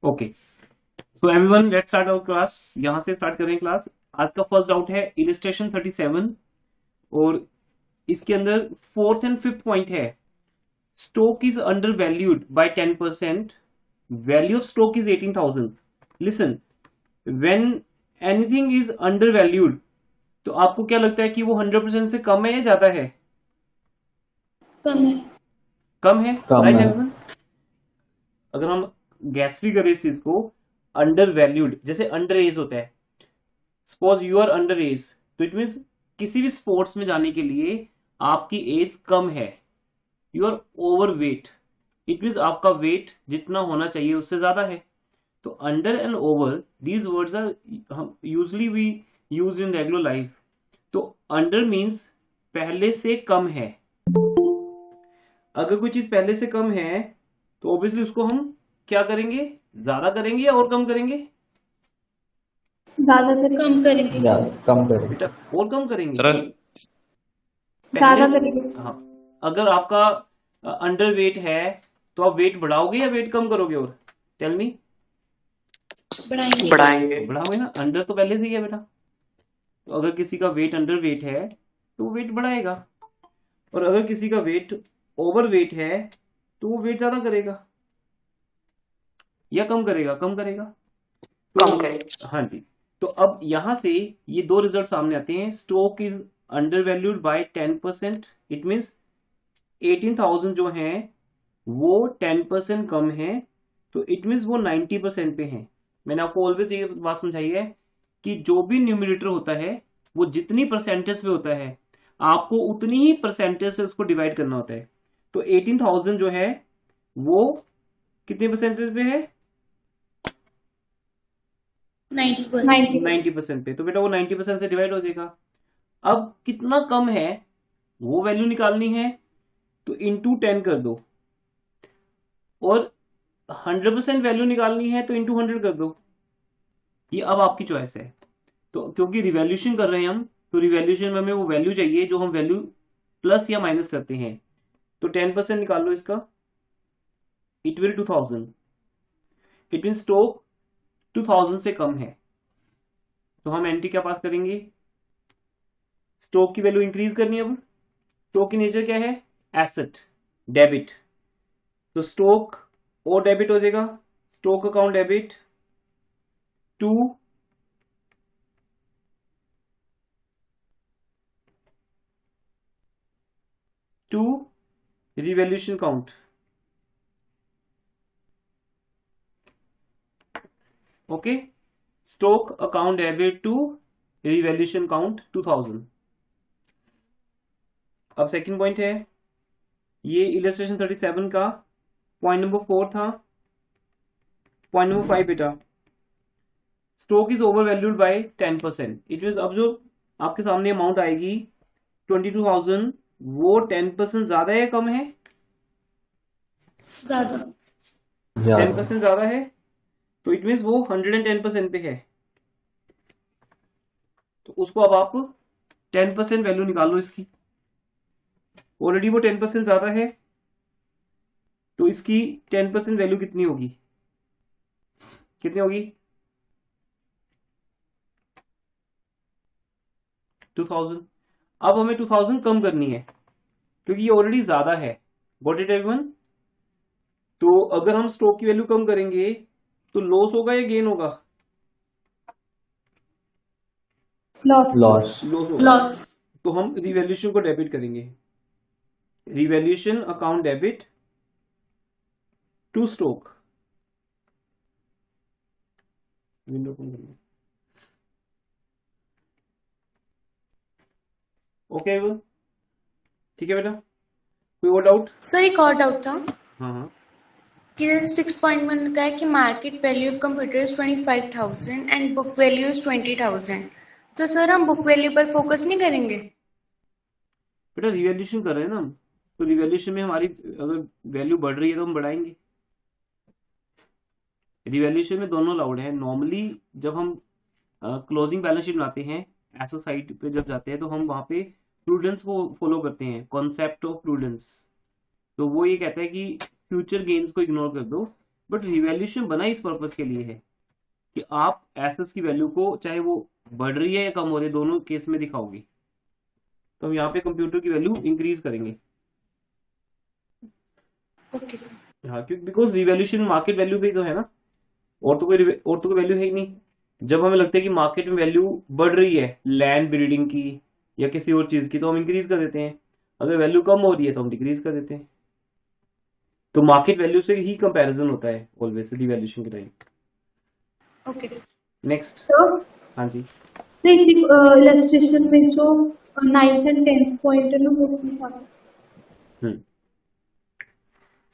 Okay, so everyone let's start our class. यहां से start करें क्लास। आज का फर्स्ट डाउट है इलस्ट्रेशन 37 और इसके अंदर फोर्थ एंड फिफ्थ पॉइंट है stock is under valued bye 10%, value of stock is 18,000। Listen, when anything is under valued तो आपको क्या लगता है कि वो 100% से कम है या ज्यादा है? कम है। कम है, कम राइट है। एवरीवन। अगर हम गैस भी करें इस चीज को, अंडर वैल्यूड जैसे अंडर एज होता है, suppose you are under age, तो इट मीन्स किसी भी स्पोर्ट्स में जाने के लिए आपकी एज कम है। You are over weight, it means आपका वेट जितना होना चाहिए उससे ज्यादा है। तो under and over these words are usually we use in regular life. तो अंडर मीन्स पहले से कम है। अगर कोई चीज पहले से कम है तो ऑब्वियसली उसको हम क्या करेंगे, ज्यादा करेंगे या और कम करेंगे? ज्यादा करेंगे। कम करेंगे। कम करें। बेटा और कम करेंगे सर ज्यादा पहले से। करेंगे। हाँ, अगर आपका अंडर वेट है तो आप वेट बढ़ाओगे या वेट कम करोगे? और टेल मी। बढ़ाएंगे। बढ़ाओगे ना, अंडर तो पहले से ही है बेटा। तो अगर किसी का वेट अंडर वेट है तो वो वेट बढ़ाएगा, और अगर किसी का वेट ओवर वेट है तो वो वेट ज्यादा करेगा या कम करेगा? कम करेगा। तो कम करेंगे। हाँ जी। तो अब यहां से ये दो रिजल्ट सामने आते हैं। Stock is under valued bye 10%, it means 18,000 जो है वो 10% कम है, तो इट मीन्स वो 90% पे है। मैंने आपको ऑलवेज ये बात समझाई है कि जो भी न्यूमरेटर होता है वो जितनी परसेंटेज पे होता है आपको उतनी ही परसेंटेज से उसको डिवाइड करना होता है। तो 18,000 जो है वो कितने परसेंटेज पे है? 90%। 90% पे। तो बेटा वो 90% से डिवाइड हो जाएगा। अब कितना कम है वो वैल्यू निकालनी है, तो इंटू 10 कर दो, और 100% वैल्यू निकालनी है तो इंटू 100 कर दो। ये अब आपकी चॉइस है। तो क्योंकि रिवैल्यूशन कर रहे हैं हम, तो रिवैल्यूशन में हमें वो वैल्यू चाहिए जो हम वैल्यू प्लस या माइनस करते हैं। तो 10% निकाल लो इसका, it will 2000। It mean stock 2000 से कम है, तो हम एंटी क्या पास करेंगे? स्टॉक की वैल्यू इंक्रीज करनी है। अब स्टॉक की नेचर क्या है? Asset, debit. तो स्टॉक और डेबिट हो जाएगा, stock account debit to revaluation account. Okay, stock account debit to revaluation account 2000। अब सेकंड पॉइंट है, ये इलस्ट्रेशन 37 का पॉइंट नंबर 4 था। पॉइंट नंबर 5 बेटा, stock is over valued bye 10%। It mean अब जो आपके सामने अमाउंट आएगी 22,000, वो 10% ज्यादा है या कम है? ज्यादा। 10% ज्यादा है, तो इट मीन वो 110% पे है। तो उसको अब आप 10% वैल्यू निकालो इसकी। ऑलरेडी वो 10% ज्यादा है, तो इसकी 10% वैल्यू कितनी होगी? कितनी होगी? 2000। अब हमें 2000 कम करनी है क्योंकि ये ऑलरेडी ज्यादा है। Got it everyone? तो अगर हम स्टॉक की वैल्यू कम करेंगे तो लॉस होगा या गेन होगा? लॉस। लॉस होगा। लॉस। तो हम रिवैल्यूशन को डेबिट करेंगे, revaluation account debit to stock. Window open करना। ओके, ठीक है बेटा, कोई और डाउट? सर एक और डाउट था हाँ हाँ। कि जैसे 6.1 में लिखा है कि market value of computer is 25,000 and book value is 20,000। तो सर हम बुक वैल्यू पर फोकस नहीं करेंगे? बेटा रिवैल्यूशन कर रहे हैं ना हम, तो रिवैल्यूशन में हमारी अगर वैल्यू बढ़ रही है तो हम बढ़ाएंगे। रिवैल्यूशन में दोनों अलाउड है। नॉर्मली जब हम क्लोजिंग बैलेंस शीट बनाते हैं, ऐसा साइट पे जब जाते हैं तो हम वहां पे प्रूडेंस को फॉलो करते हैं, कॉन्सेप्ट ऑफ प्रूडेंस। तो वो ये कहता है कि फ्यूचर गेन्स को इग्नोर कर दो, बट रिवैल्यूएशन बना इस पर्पस के लिए है कि आप एसेट्स की वैल्यू को चाहे वो बढ़ रही है या कम हो रही है दोनों केस में दिखाओगे। तो हम यहाँ पे कंप्यूटर की वैल्यू इंक्रीज करेंगे। Okay sir. हाँ, क्योंकि बिकॉज रिवैल्यूएशन मार्केट वैल्यू पे तो है ना, और तो कोई वैल्यू है ही नहीं। जब हमें लगता है कि मार्केट में वैल्यू बढ़ रही है लैंड ब्रीडिंग की या किसी और चीज की तो हम इंक्रीज कर देते हैं, अगर वैल्यू कम हो रही है तो हम डिक्रीज कर देते हैं। तो मार्केट वैल्यू से ही कंपैरिजन होता है ऑलवेज रिवैल्यूएशन के टाइम। Okay sir. नेक्स्ट। तो हाँ जी। इलस्ट्रेशन में जो 9th and 10th पॉइंट है ना वो उसमें था।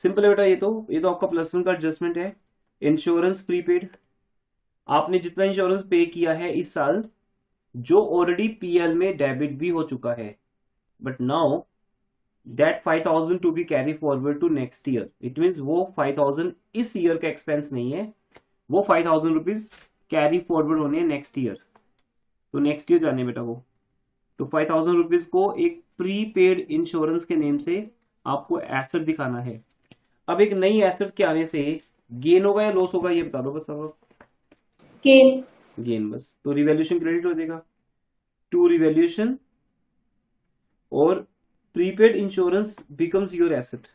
सिंपल है बेटा, ये तो आपका प्लस वन का एडजस्टमेंट है। इंश्योरेंस प्रीपेड, आपने जितना इंश्योरेंस पे किया है इस साल जो ऑलरेडी पीएल में डेबिट भी हो चुका है, but now that 5000 to be carry forward to next year. It means वो 5000 इस ईयर का एक्सपेंस नहीं है, वो 5000 रुपीज कैरी फॉरवर्ड होने हैं नेक्स्ट ईयर। तो नेक्स्ट ईयर जाने बेटा वो, तो 5000 रुपीज को एक प्रीपेड इंश्योरेंस के नेम से आपको एसेट दिखाना है। अब एक नई एसेट के आने से गेन होगा या लॉस होगा ये बता दो बस। अब गेन बस, तो रिवैल्यूएशन क्रेडिट हो जाएगा टू रिवैल्यूएशन और prepaid insurance becomes your asset.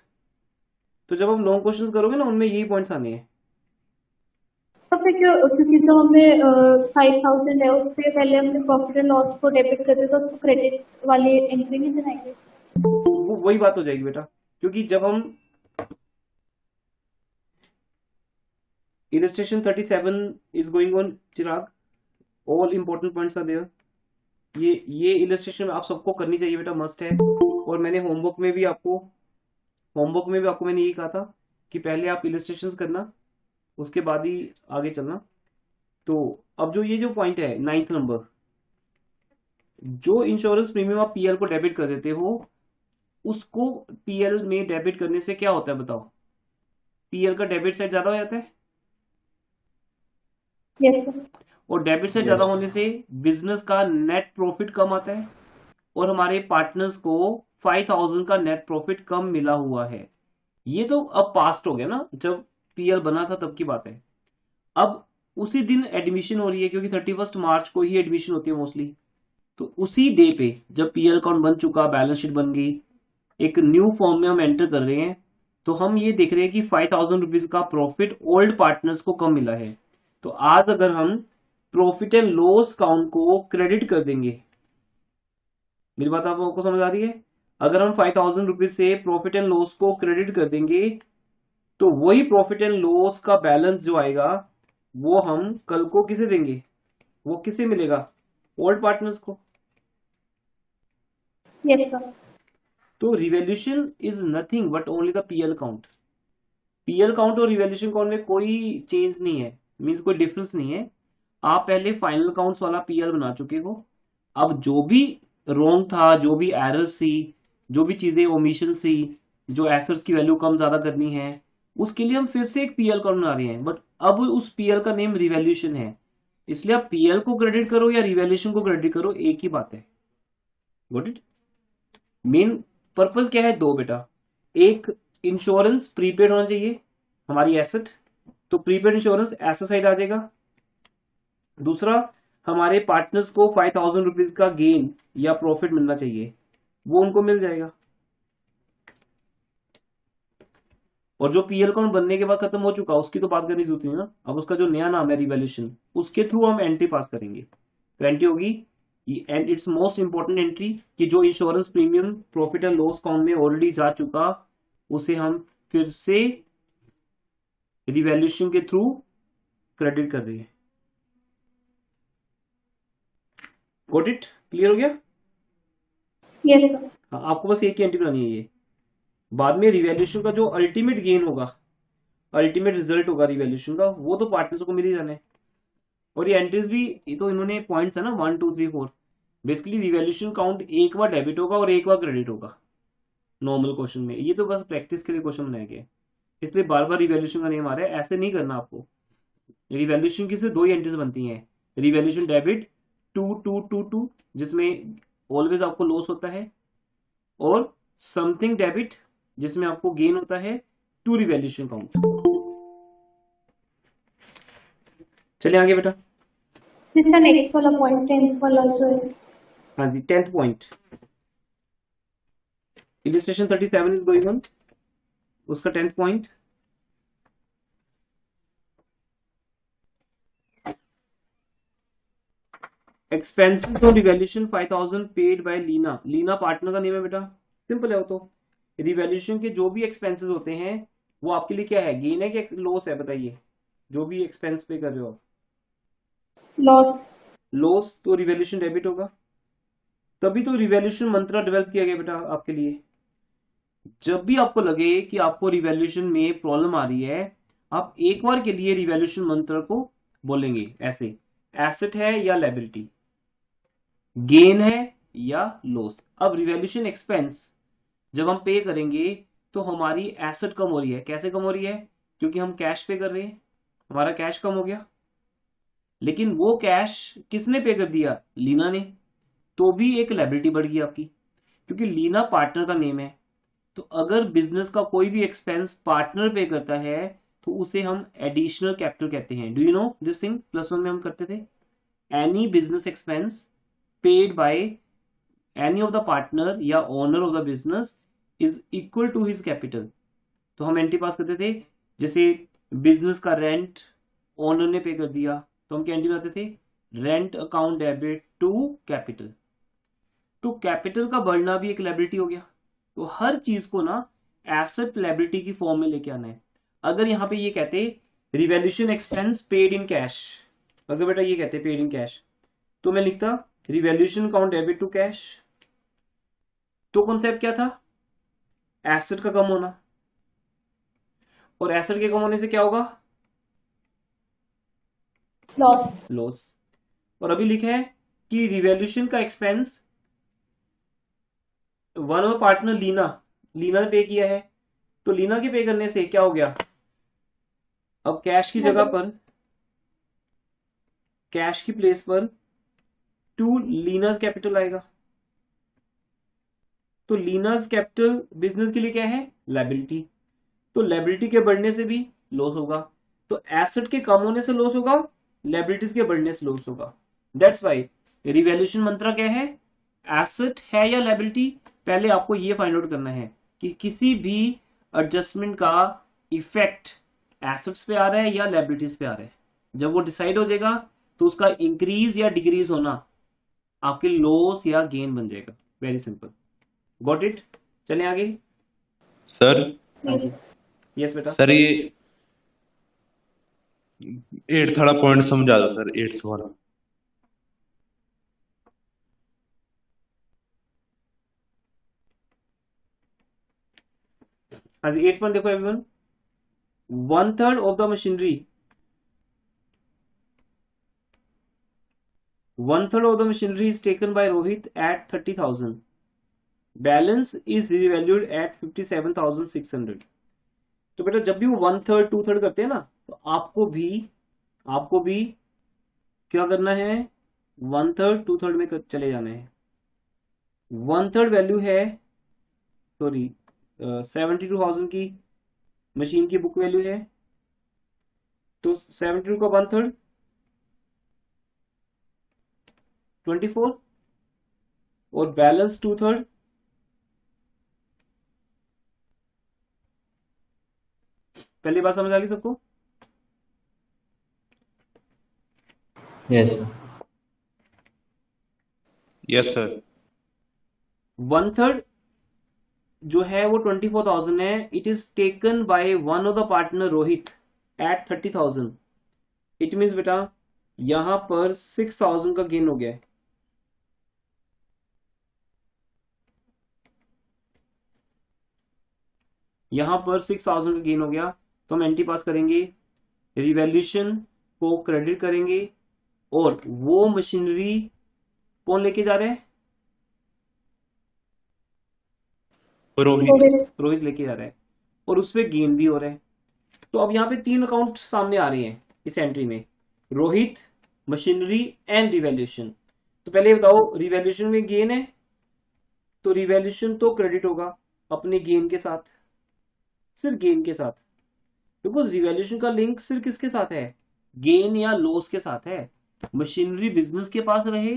तो जब हम लॉन्ग क्वेश्चन करोगे ना उनमें यही पॉइंट्स आने हैं। तो फिर क्योंकि जो हमने 5000 है उससे पहले हमने प्रॉफिट एंड लॉस को डेबिट कर दिया तो उसको क्रेडिट वाली एंट्री नहीं बनाएंगे। वो वही बात हो जाएगी बेटा, क्योंकि जब हम illustration 37 is going on Chirag, all important points are there। ये illustration आप सबको करनी चाहिए बेटा, मस्ट है। और मैंने होमवर्क में भी आपको मैंने यही कहा था कि पहले आप illustrations करना उसके बाद ही आगे चलना। तो अब ये जो पॉइंट है 9th नंबर, जो इंश्योरेंस प्रीमियम आप पीएल को डेबिट कर देते हो उसको पीएल में डेबिट करने से क्या होता है बताओ? पीएल का डेबिट साइड ज्यादा हो जाता है। Yes, sir. और डेबिट साइड ज्यादा होने से बिजनेस का नेट प्रॉफिट कम आता है और हमारे पार्टनर्स को 5000 का नेट प्रॉफिट कम मिला हुआ है। ये तो अब पास्ट हो गया ना, जब पीएल बना था तब की बात है। अब उसी दिन एडमिशन हो रही है क्योंकि 31 मार्च को ही एडमिशन होती है मोस्टली। तो उसी डे पे जब पीएल अकाउंट बन चुका, बैलेंस शीट बन गई, एक न्यू फॉर्म में हम एंटर कर रहे हैं, तो हम ये देख रहे हैं कि 5000 रुपीज का प्रॉफिट ओल्ड पार्टनर्स को कम मिला है। तो आज अगर हम प्रॉफिट एंड लॉस अकाउंट को क्रेडिट कर देंगे, मेरी बात आपको समझ आ रही है? अगर हम 5000 रुपीज से प्रॉफिट एंड लॉस को क्रेडिट कर देंगे तो वही प्रॉफिट एंड लॉस का बैलेंस जो आएगा वो हम कल को किसे देंगे? वो किसे मिलेगा? ओल्ड पार्टनर्स को। Yes, sir. तो revaluation is nothing but only the PL count. PL count और रिवैल्यूएशन काउंट में कोई चेंज नहीं है, मींस कोई डिफरेंस नहीं है। आप पहले फाइनल काउंट्स वाला पीएल बना चुके हो, अब जो भी रॉन्ग था, जो भी एरर्स थी, जो भी चीजें ओमिशन थी, जो एसेट्स की वैल्यू कम ज्यादा करनी है, उसके लिए हम फिर से एक पीएल काउंट बना रहे हैं, बट अब उस पीएल का नेम रिवैल्यूएशन है। इसलिए आप पीएल को क्रेडिट करो या रिवैल्यूएशन को क्रेडिट करो, एक ही बात है। Got it? मेन पर्पस क्या है? दो बेटा, एक इंश्योरेंस प्रीपेड होना चाहिए हमारी एसेट, तो प्रीपेड इंश्योरेंस एसेट साइड आ जाएगा। दूसरा, हमारे पार्टनर्स को 5000 रुपीज का गेन या प्रॉफिट मिलना चाहिए, वो उनको मिल जाएगा। और जो पीएल अकाउंट बनने के बाद खत्म हो चुका उसकी तो बात करनी जरूरत नहीं ना, अब उसका जो नया नाम है रिवैल्यूएशन, उसके थ्रू हम एंट्री पास करेंगे। तो एंट्री होगी and it's most important entry कि जो insurance premium profit and loss account में ऑलरेडी जा चुका उसे हम फिर से रिवैल्यूएशन के थ्रू क्रेडिट कर रहे हैं। Got it? क्लियर हो गया? Yes, sir. हाँ, आपको बस एक ही एंट्री बनानी है ये। बाद में रिवैल्यूएशन का जो अल्टीमेट गेन होगा, अल्टीमेट रिजल्ट होगा रिवैल्यूएशन का, वो तो पार्टनर्स को मिल ही जाना है। और ये एंट्रीज भी, ये तो इन्होंने पॉइंट्स है ना 1 2 3 4, बेसिकली रिवैल्यूएशन काउंट एक बार डेबिट होगा और एक बार क्रेडिट होगा नॉर्मल क्वेश्चन में। ये तो बस प्रैक्टिस के लिए क्वेश्चन बनाया गया है, इसलिए बार बार रिवैल्यूएशन का नेम आ रहा है। ऐसे नहीं करना आपको। रिवैल्यूएशन की सिर्फ दो ही एंट्रीज बनती हैं, रिवैल्यूएशन डेबिट 2 2 2 2 जिसमें ऑलवेज आपको लॉस होता है, और समथिंग डेबिट जिसमें आपको गेन होता है, टू रिवैल्यूएशन काउंट। चलिए आगे बेटा। जिसका नेक्स्ट वाला पॉइंट 10th वाला जो है, हाँ जी 10th point, illustration 37 is going on, उसका 10th point. Expenses on revaluation 5000 paid by Leena. Leena partner का नेम है बेटा, सिंपल है वो तो। रिवैल्यूएशन के जो भी एक्सपेंसेस होते हैं वो आपके लिए क्या है, गेन है कि लॉस है, बताइए। जो भी एक्सपेंस पे कर रहे हो आप, लॉस। लॉस, तो रिवैल्यूएशन डेबिट होगा। तभी तो रिवैल्यूएशन मंत्र डेवलप किया गया बेटा आपके लिए। जब भी आपको लगे कि आपको रिवैल्यूएशन में प्रॉब्लम आ रही है, आप एक बार के लिए रिवैल्यूएशन मंत्र को बोलेंगे ऐसे, एसेट है या लायबिलिटी, गेन है या लॉस। अब रिवैल्यूएशन एक्सपेंस जब हम पे करेंगे तो हमारी एसेट कम हो रही है। कैसे कम हो रही है? क्योंकि हम कैश पे कर रहे हैं, हमारा कैश कम हो गया। लेकिन वो कैश किसने पे कर दिया? लीना ने। तो भी एक लायबिलिटी बढ़ गई आपकी, क्योंकि लीना पार्टनर का नेम है। तो अगर बिजनेस का कोई भी एक्सपेंस पार्टनर पे करता है तो उसे हम एडिशनल कैपिटल कहते हैं। Do you know this thing? +1 में हम करते थे, any business expense paid by any of the partner या owner of the business is equal to his capital. तो हम एंट्री पास करते थे, जैसे बिजनेस का रेंट ओनर ने पे कर दिया तो हम क्या एंट्री बनाते थे? Rent account debit to capital. तो कैपिटल का बढ़ना भी एक लायबिलिटी हो गया। तो हर चीज को ना एसेट लायबिलिटी की फॉर्म में लेके आना है। अगर यहां पे ये कहते revaluation expense paid in cash, अगर बेटा ये कहते पेड इन कैश, तो मैं लिखता revaluation account debit to cash. तो कॉन्सेप्ट क्या था? एसेट का कम होना, और एसेट के कम होने से क्या होगा? लॉस। लॉस। और अभी लिखा है कि रिवैल्यूएशन का expense one of partner Leena ने पे किया है, तो लीना के पे करने से क्या हो गया? अब कैश की जगह पर, कैश की प्लेस पर टू लीनास कैपिटल आएगा। तो लीनास कैपिटल बिजनेस के लिए क्या है? लायबिलिटी। तो लायबिलिटी के बढ़ने से भी लॉस होगा। तो एसेट के कम होने से लॉस होगा, लायबिलिटीज के बढ़ने से लॉस होगा। दैट्स वाई रिवैल्यूएशन मंत्र क्या है? एसेट है या लायबिलिटी, पहले आपको ये फाइंड आउट करना है कि किसी भी एडजस्टमेंट का इफेक्ट एसेट्स पे आ रहा है या लायबिलिटीज पे आ रहा है। जब वो डिसाइड हो जाएगा तो उसका इंक्रीज या डिक्रीज होना आपके लॉस या गेन बन जाएगा। Very simple, got it? चलें आगे। सर यस बेटा। सर ये 8th वाला पॉइंट समझा दो सर, 8th वाला। हाँ जी 8th पॉइंट देखो everyone, 1/3 of the machinery, 1/3 of the machinery is taken by Rohit at 30,000. Balance is revalued at 57,600. तो बेटा जब भी वो 1/3 2/3 करते हैं ना, तो आपको भी क्या करना है? 1/3 2/3 में चले जाना है। 1/3 वैल्यू है, सॉरी 72,000 की मशीन की बुक वैल्यू है, तो 72 का 1/3 24 और बैलेंस 2/3 पहली बात समझ आ गई सबको? Yes, sir. Yes sir. 1/3 जो है वो 24,000 है। It is taken by one of the partner Rohit at 30,000। It means बेटा यहां पर 6,000 का गेन हो गया है। यहां पर 6,000 का गेन हो गया, तो हम एंट्री पास करेंगे, रिवैल्यूएशन को क्रेडिट करेंगे, और वो मशीनरी कौन लेके जा रहे हैं? रोहित लेके जा रहा है, और उस पर गेन भी हो रहा है। तो अब यहाँ पे 3 अकाउंट सामने आ रहे हैं इस एंट्री में, रोहित, मशीनरी एंड रिवैल्यूएशन। तो पहले बताओ रिवैल्यूएशन में गेन है, तो रिवैल्यूएशन तो क्रेडिट होगा अपने गेन के साथ, सिर्फ गेन के साथ, बिकॉज रिवैल्यूएशन का लिंक सिर्फ किसके साथ है? गेन या लॉस के साथ है। मशीनरी बिजनेस के पास रहे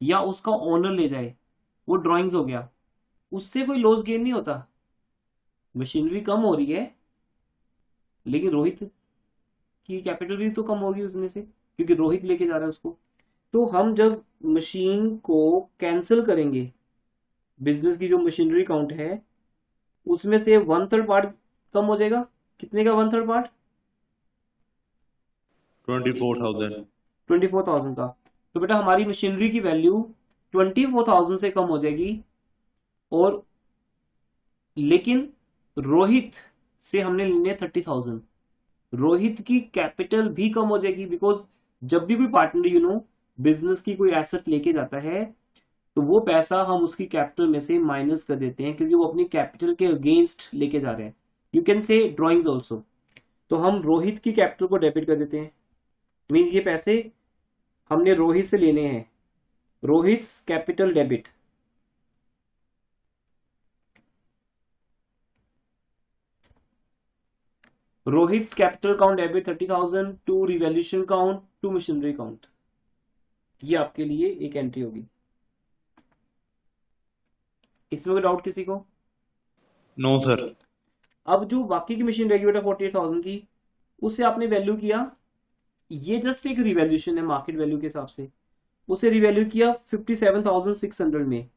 या उसका ओनर ले जाए, वो ड्राइंग्स हो गया, उससे कोई लॉस गेन नहीं होता। मशीनरी कम हो रही है लेकिन रोहित की कैपिटल भी तो कम होगी उसमें से, क्योंकि रोहित लेके जा रहा है उसको। तो हम जब मशीन को कैंसिल करेंगे, बिजनेस की जो मशीनरी काउंट है उसमें से 1/3 पार्ट कम हो जाएगा। कितने का 1/3 पार्ट? 24,000। 24,000 का। तो बेटा हमारी मशीनरी की वैल्यू 24,000 से कम हो जाएगी, और लेकिन रोहित से हमने लेने 30,000। रोहित की कैपिटल भी कम हो जाएगी, बिकॉज जब भी कोई पार्टनर बिजनेस की कोई एसेट लेके जाता है तो वो पैसा हम उसकी कैपिटल में से माइनस कर देते हैं, क्योंकि वो अपनी कैपिटल के अगेंस्ट लेके जा रहे हैं। You can say drawings also. तो हम रोहित की कैपिटल को डेबिट कर देते हैं। मीन ये पैसे हमने रोहित से लेने हैं, Rohit capital debit. Rohit capital account debit 30,000 to revaluation account to machinery account. ये आपके लिए एक एंट्री होगी। इसमें कोई डाउट किसी को? No sir. अब जो बाकी की मशीन रहेगी बेटा 48,000 की, उससे आपने वैल्यू किया, ये जस्ट एक रिवैल्यूएशन है मार्केट वैल्यू के हिसाब से, उसे रिवैल्यू किया 57,600 में।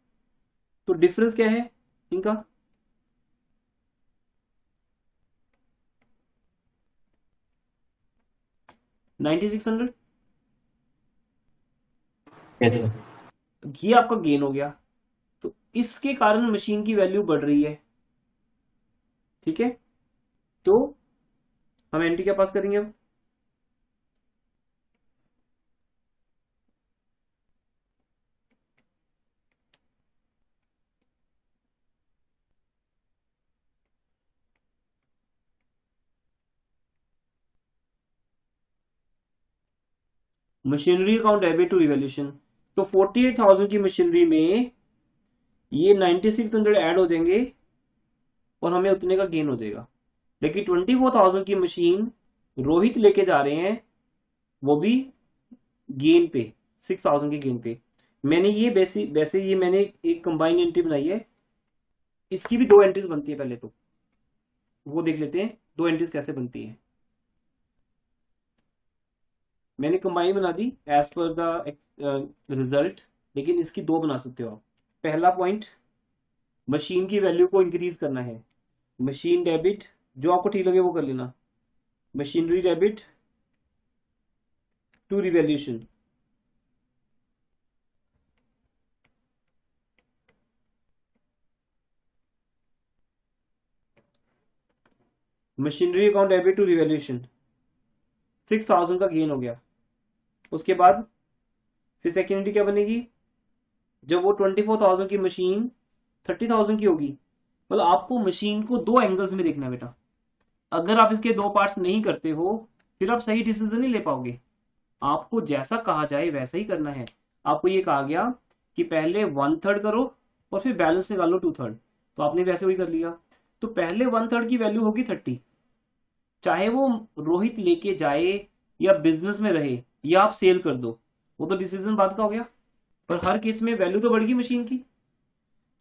तो डिफरेंस क्या है इनका? $9,600। Yes, sir. ये आपका गेन हो गया, तो इसके कारण मशीन की वैल्यू बढ़ रही है। ठीक है, तो हम एंट्री क्या पास करेंगे अब? Machinery account debit to revaluation. तो 48,000 की मशीनरी में ये 9,600 ऐड हो जाएंगे और हमें उतने का गेन हो जाएगा। लेकिन 24,000 की मशीन रोहित लेके जा रहे हैं, वो भी गेन पे, 6,000 के गेन पे। मैंने ये वैसे ये मैंने एक कंबाइन एंट्री बनाई है, इसकी भी 2 एंट्रीज बनती है। पहले तो वो देख लेते हैं 2 एंट्रीज कैसे बनती है। मैंने कंबाइन बना दी एज पर द रिजल्ट, लेकिन इसकी 2 बना सकते हो आप। पहला पॉइंट, मशीन की वैल्यू को इंक्रीज करना है। मशीन डेबिट, जो आपको ठीक लगे वो कर लेना। Machinery debit to revaluation. Machinery account debit to revaluation, 6,000 का गेन हो गया। उसके बाद फिर सेकेंड एंट्री क्या बनेगी? जब वो 24,000 की मशीन 30,000 की होगी, मतलब आपको मशीन को 2 एंगल्स में देखना है बेटा। अगर आप इसके 2 पार्ट्स नहीं करते हो फिर आप सही डिसीजन नहीं ले पाओगे। आपको जैसा कहा जाए वैसा ही करना है। आपको ये कहा गया कि पहले 1/3 करो और फिर बैलेंस निकालो 2/3, तो आपने वैसे वही कर लिया। तो पहले 1/3 की वैल्यू होगी 30, चाहे वो रोहित लेके जाए या बिजनेस में रहे या आप सेल कर दो, वो तो डिसीजन बाद का हो गया, पर हर केस में वैल्यू तो बढ़ गई मशीन की।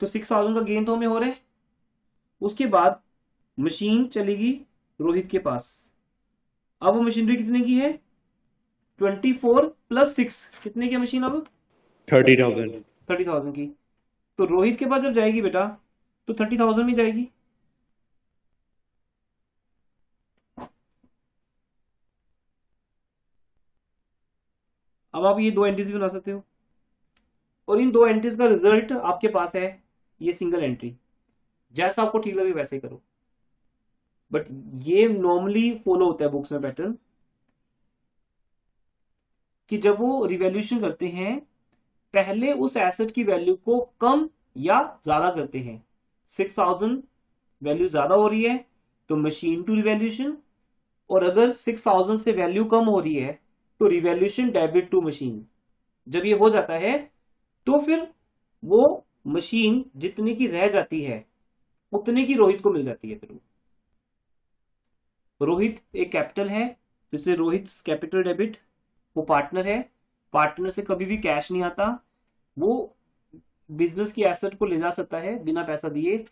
तो 6,000 का गेन तो हमें हो रहा है। उसके बाद मशीन चलेगी रोहित के पास। अब वो मशीनरी कितने की है? 24 + 6 कितने की मशीन? अब 30,000। 30,000 की। तो रोहित के पास जब जाएगी बेटा तो 30,000 में जाएगी। अब आप ये 2 एंट्रीज भी बना सकते हो, और इन 2 एंट्रीज का रिजल्ट आपके पास है ये सिंगल एंट्री। जैसा आपको ठीक लगे वैसे ही करो, बट ये नॉर्मली फॉलो होता है बुक्स में पैटर्न कि जब वो रिवैल्यूएशन करते हैं पहले उस एसेट की वैल्यू को कम या ज्यादा करते हैं। 6,000 वैल्यू ज्यादा हो रही है तो मशीन टू रिवैल्यूएशन, और अगर 6,000 से वैल्यू कम हो रही है तो रिवैल्यूएशन डेबिट टू मशीन। जब ये हो जाता है तो फिर वो मशीन जितने की रह जाती है उतने की रोहित को मिल जाती है। फिर रोहित एक कैपिटल है तो इसलिए रोहित कैपिटल डेबिट, वो पार्टनर है, पार्टनर से कभी भी कैश नहीं आता, वो बिजनेस की एसेट को ले जा सकता है बिना पैसा दिए,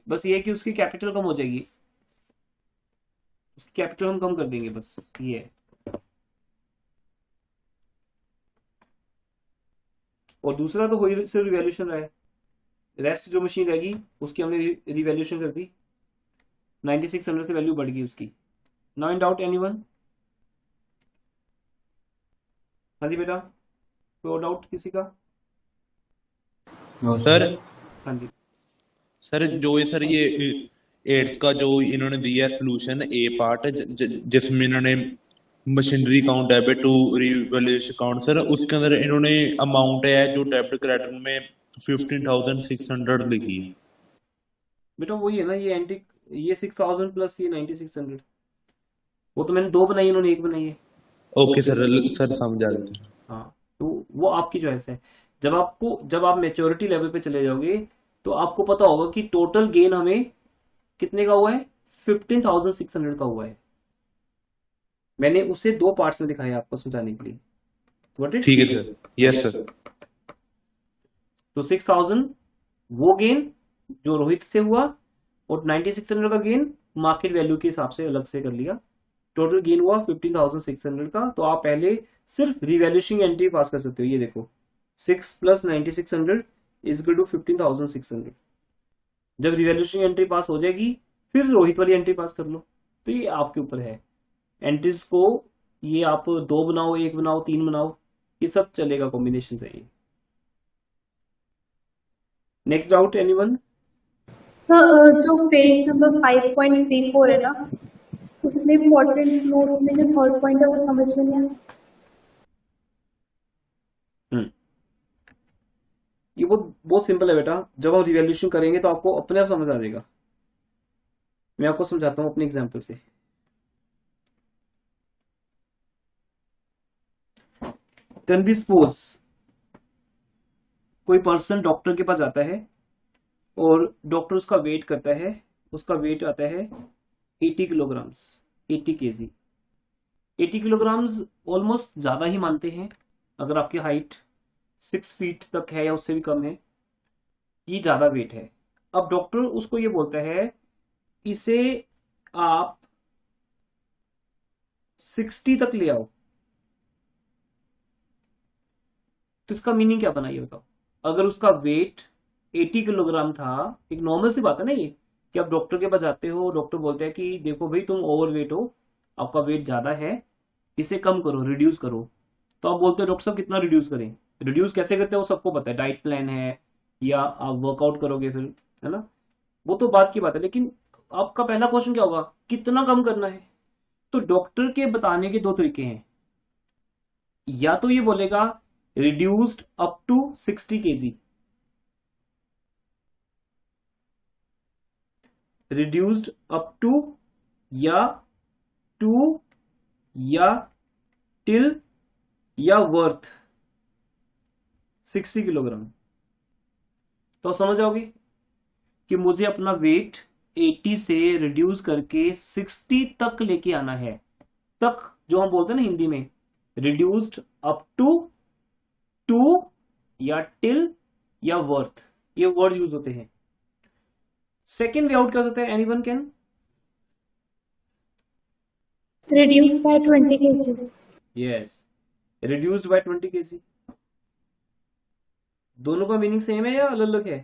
बस ये है कि उसकी कैपिटल कम हो जाएगी, उसकी कैपिटल हम कम कर देंगे, बस ये है। और दूसरा तो हुई सिर्फ रिवैल्यूएशन रहा है, रेस्ट जो मशीन रहेगी उसकी हमने रिवैल्यूएशन कर दी, 9600 से वैल्यू बढ़ गई उसकी। Now in doubt anyone? हाँ जी बेटा, कोई और डाउट किसी का? No, सर हाँ जी। सर जो ये सर ये एड्स का जो इन्होंने दिया है सोल्यूशन ए पार्ट जिसमें इन्होंने machinery account debit to revaluation account, sir उसके अंदर इन्होंने अमाउंट है जो डेबिट क्रेडिट में 15,600 लिखी है। बेटा वही है ना, ये एंटिक, ये 6000 प्लस ये 9600, वो तो मैंने दो बनाई, इन्होंने एक बनाई है। ओके सर, सर समझ आ गया सर। हाँ, तो वो आपकी चॉइस है। जब आप मेच्योरिटी लेवल पे चले जाओगे तो आपको पता होगा कि टोटल गेन हमें कितने का हुआ है, 15,600 का हुआ है। मैंने उसे दो पार्ट्स में दिखाया आपको समझाने के लिए। Got it? ठीक है सर, यस सर। तो 6000 वो गेन जो रोहित से हुआ, और 9600 का गेन मार्केट वैल्यू के हिसाब से अलग से कर लिया, टोटल गेन हुआ 15,600 का। तो आप पहले सिर्फ रिवैल्यूएशन एंट्री पास कर सकते हो, ये देखो 6 + 9600 इज इक्वल टू 15,600। जब रिवैल्यूएशन एंट्री पास हो जाएगी फिर रोहित वाली एंट्री पास कर लो। तो ये आपके ऊपर है, एंट्रीज को ये आप 2 बनाओ, 1 बनाओ, 3 बनाओ, ये सब चलेगा, कॉम्बिनेशन से। Next doubt anyone? सर जो पेज नंबर 5.34 है ना, उसमें इम्पोर्टेंट नोट में जो थर्ड पॉइंट है वो समझ में नहीं आया। ये बहुत सिंपल है बेटा, जब हम रिवैल्यूएशन करेंगे तो आपको अपने आप समझ आ जाएगा। मैं आपको समझाता हूँ अपने एग्जांपल से। कैन बी सपोज कोई पर्सन डॉक्टर के पास जाता है और डॉक्टर उसका वेट करता है, उसका वेट आता है 80 किलोग्राम्स, 80 केजी। 80 किलोग्राम्स ऑलमोस्ट ज्यादा ही मानते हैं, अगर आपकी हाइट 6 फीट तक है या उससे भी कम है, ये ज्यादा वेट है। अब डॉक्टर उसको ये बोलता है इसे आप 60 तक ले आओ। तो इसका मीनिंग क्या बना, ये बताओ। अगर उसका वेट 80 किलोग्राम था, एक नॉर्मल सी बात है ना ये, कि आप डॉक्टर के पास जाते हो, डॉक्टर बोलते हैं कि देखो भाई तुम ओवर वेट हो, आपका वेट ज्यादा है, इसे कम करो, रिड्यूस करो। तो आप बोलते हो डॉक्टर साहब कितना रिड्यूस करें? रिड्यूस कैसे करते हैं वो सबको पता है, डाइट प्लान है या आप वर्कआउट करोगे फिर, है ना, वो तो बात की बात है। लेकिन आपका पहला क्वेश्चन क्या होगा, कितना कम करना है? तो डॉक्टर के बताने के दो तरीके हैं, या तो ये बोलेगा reduced up to 60 KG, reduced up to, या टू, या टिल, या वर्थ 60 किलोग्राम। तो समझ आओगे कि मुझे अपना वेट 80 से रिड्यूस करके 60 तक लेके आना है। तक जो हम बोलते हैं ना हिंदी में, रिड्यूस्ड अप टू, टू, या टिल, या वर्थ, ये वर्ड यूज होते हैं। सेकेंड वे आउट क्या होता है, anyone can? Reduce by 20 kg। Yes, reduced by 20 KG. दोनों का मीनिंग सेम है या अलग अलग है?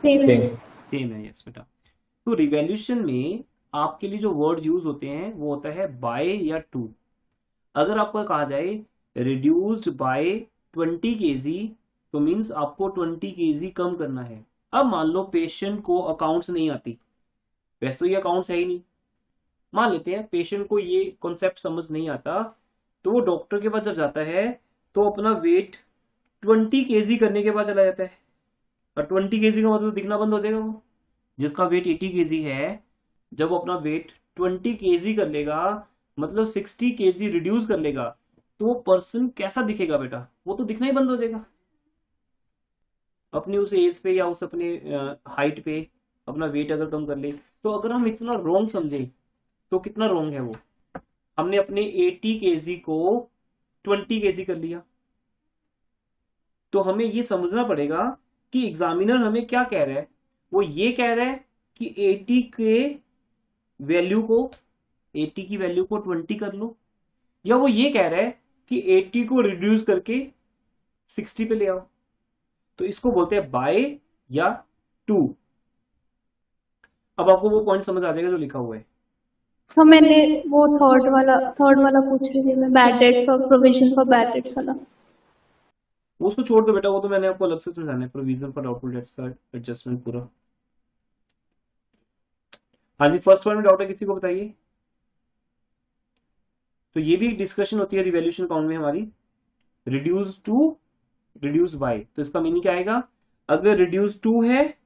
सेम। सेम है, यस बेटा। तो रिवैल्यूएशन में आपके लिए जो वर्ड यूज होते हैं वो होता है बाय या टू। अगर आपको कहा जाए रिड्यूस्ड बाय 20 केजी, तो मीन्स आपको 20 केजी कम करना है। अब मान लो पेशेंट को अकाउंट्स नहीं आती, वैसे तो ये अकाउंट्स है ही नहीं, मान लेते हैं पेशेंट को ये कॉन्सेप्ट समझ नहीं आता, तो वो डॉक्टर के पास जब जाता है तो अपना वेट 20 केजी करने के बाद चला जाता है। और 20 केजी का मतलब दिखना बंद हो जाएगा। वो जिसका वेट 80 केजी है, जब वो अपना वेट 20 केजी कर लेगा, मतलब 60 केजी रिड्यूस कर लेगा, तो वो पर्सन कैसा दिखेगा बेटा? वो तो दिखना ही बंद हो जाएगा। अपनी उस एज पे या उस अपने हाइट पे अपना वेट अगर कम कर ले, तो अगर हम इतना रॉन्ग समझे तो कितना रॉन्ग है वो। हमने अपने 80 kg को 20 kg कर लिया। तो हमें ये समझना पड़ेगा कि एग्जामिनर हमें क्या कह रहा है। वो ये कह रहा है कि 80 की वैल्यू को 20 कर लो, या वो ये कह रहा है कि 80 को रिड्यूस करके 60 पे ले आओ। तो इसको बोलते हैं बाय या टू। अब आपको वो पॉइंट समझ आ जाएगा जो लिखा हुआ है। तो मैंने वो थर्ड वाला पूछ रही थी मैं, बैड डेट्स और प्रोविजन फॉर बैड डेट्स वाला। उसको छोड़ दो बेटा, वो तो मैंने आपको अलग से समझाना है, प्रोविजन फॉर डाउटफुल डेट्स का एडजस्टमेंट पूरा। हाँ जी, फर्स्ट पॉइंट में डाउट है किसी को, बताइए। तो ये भी डिस्कशन होती है रिवैल्यूएशन अकाउंट में हमारी, रिड्यूस टू रिड्यूस बाय। तो इसका मीनिंग क्या आएगा, अगर रिड्यूस टू है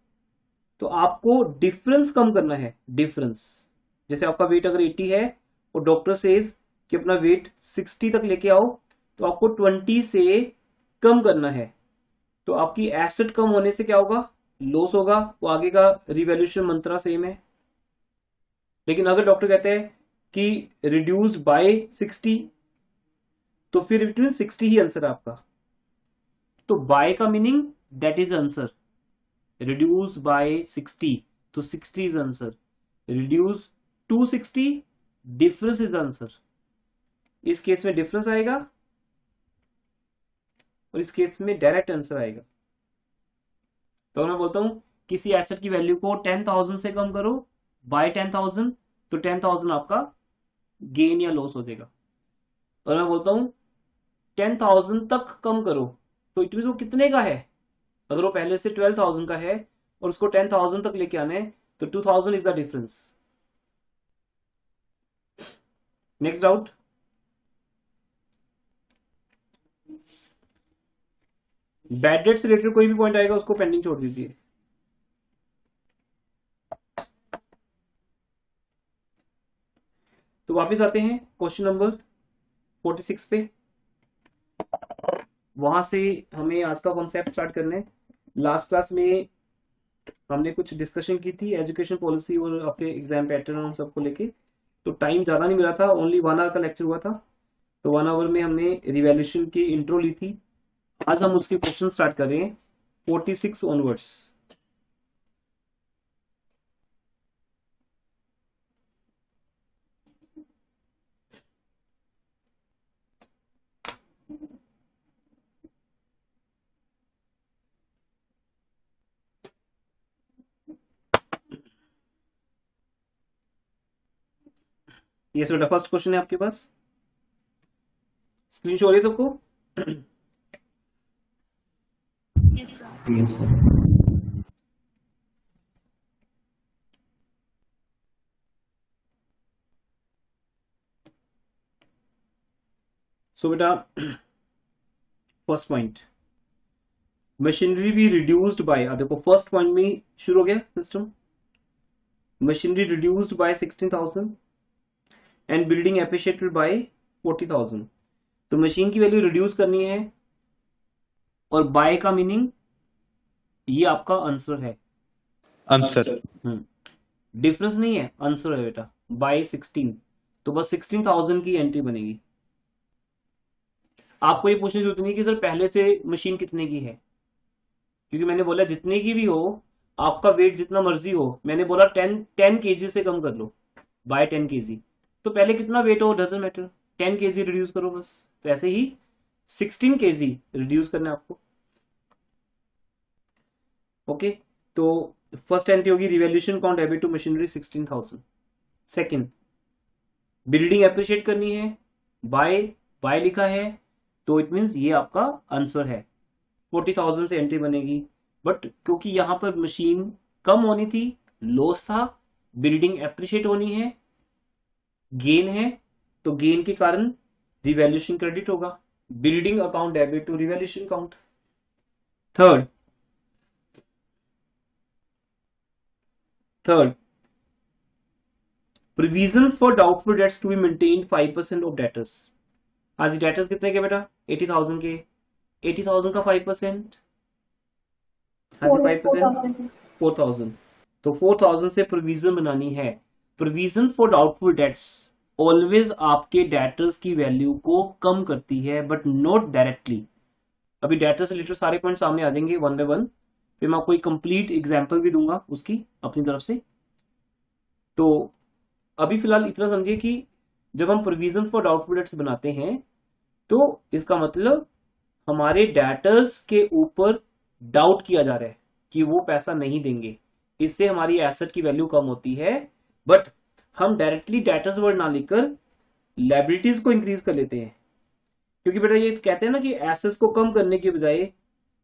तो आपको डिफरेंस कम करना है। डिफरेंस, जैसे आपका वेट अगर 80 है और डॉक्टर सेज कि अपना वेट 60 तक लेके आओ, तो आपको 20 से कम करना है। तो आपकी एसेट कम होने से क्या होगा, लॉस होगा। वो आगे का रिवैल्यूएशन मंत्रा सेम है। लेकिन अगर डॉक्टर कहते हैं कि रिड्यूस बाय 60, तो फिर इट मीन 60 ही आंसर है आपका। तो बाय का meaning that is answer, reduce by 60 तो 60 is answer, reduce to 60 difference is answer. इस केस में डिफरेंस आएगा और इस केस में डायरेक्ट आंसर आएगा। तो मैं बोलता हूं किसी एसेट की वैल्यू को 10,000 से कम करो बाय 10,000, तो 10,000 आपका गेन या लॉस हो जाएगा। और मैं बोलता हूं 10,000 तक कम करो, तो इट मीन वो कितने का है। अगर वो पहले से 12,000 का है और उसको 10,000 तक लेके आने, तो 2,000 is the difference. Next doubt. Bad debt से रिलेटेड कोई भी पॉइंट आएगा उसको पेंडिंग छोड़ दीजिए। तो वापस आते हैं क्वेश्चन नंबर 46 पे। वहां से हमें आज का कॉन्सेप्ट स्टार्ट करना है। लास्ट क्लास में हमने कुछ डिस्कशन की थी एजुकेशन पॉलिसी और आपके एग्जाम पैटर्न सबको लेके। तो टाइम ज्यादा नहीं मिला था, ओनली 1 आवर का लेक्चर हुआ था। तो 1 आवर में हमने रिवैल्यूएशन की इंट्रो ली थी। आज हम उसके क्वेश्चन स्टार्ट कर रहे हैं 46 ऑनवर्ड्स। ये बेटा फर्स्ट क्वेश्चन है आपके पास, स्क्रीन शो हो रही है सबको। Yes sir. Yes sir. So बेटा फर्स्ट पॉइंट, मशीनरी भी रिड्यूस्ड बाय, देखो फर्स्ट पॉइंट में शुरू हो गया system. Machinery reduced by 16,000 and building appreciated by 40,000। तो मशीन की वैल्यू रिड्यूस करनी है और बाय का मीनिंग ये आपका आंसर है। आंसर डिफरेंस नहीं है, आंसर है बेटा बाय 16। तो बस 16,000 की एंट्री बनेगी। आपको ये पूछने की जरूरत नहीं कि सर पहले से मशीन कितने की है, क्योंकि मैंने बोला जितने की भी हो, आपका वेट जितना मर्जी हो। मैंने बोला 10 kg से कम कर लो बाय 10 kg। तो पहले कितना वेट हो डजंट मैटर, 10 kg रिड्यूस करो बस। तो ऐसे ही 16 kg रिड्यूस करना है आपको। ओके, तो फर्स्ट एंट्री होगी revaluation account debit to machinery 16,000। Second, building appreciate करनी है, बाय लिखा है, तो इट मींस ये आपका आंसर है। 40,000 से एंट्री बनेगी। बट क्योंकि यहां पर मशीन कम होनी थी, लॉस था, बिल्डिंग एप्रिशिएट होनी है, गेन है, तो गेन के कारण रिवैल्यूएशन क्रेडिट होगा। Building account debit to revaluation account. Third, provision for doubtful debts to be maintained 5% of debtors. आज डेटर्स कितने के बेटा, 80,000 के। 80,000 का 5%, हाँ जी 5%, 4,000। तो 4,000 से प्रोविजन बनानी है। Provision for doubtful dates always आपके डेटर्स की वैल्यू को कम करती है, बट नॉट डायरेक्टली। अभी डेटर से रिलेटेड सारे पॉइंट सामने आ जाएंगे वन बाय वन, फिर मैं आपको एक कंप्लीट एग्जांपल भी दूंगा उसकी अपनी तरफ से। तो अभी फिलहाल इतना समझिए कि जब हम प्रोविजन फॉर डाउटफुल डेट्स बनाते हैं तो इसका मतलब हमारे डेटर्स के ऊपर डाउट किया जा रहा है कि वो पैसा नहीं देंगे, इससे हमारी एसेट की वैल्यू कम होती है। बट हम डायरेक्टली डेटर्स वर्ड ना लिखकर लायबिलिटीज को इंक्रीज कर लेते हैं, क्योंकि बेटा ये कहते हैं ना कि एसेट्स को कम करने के बजाय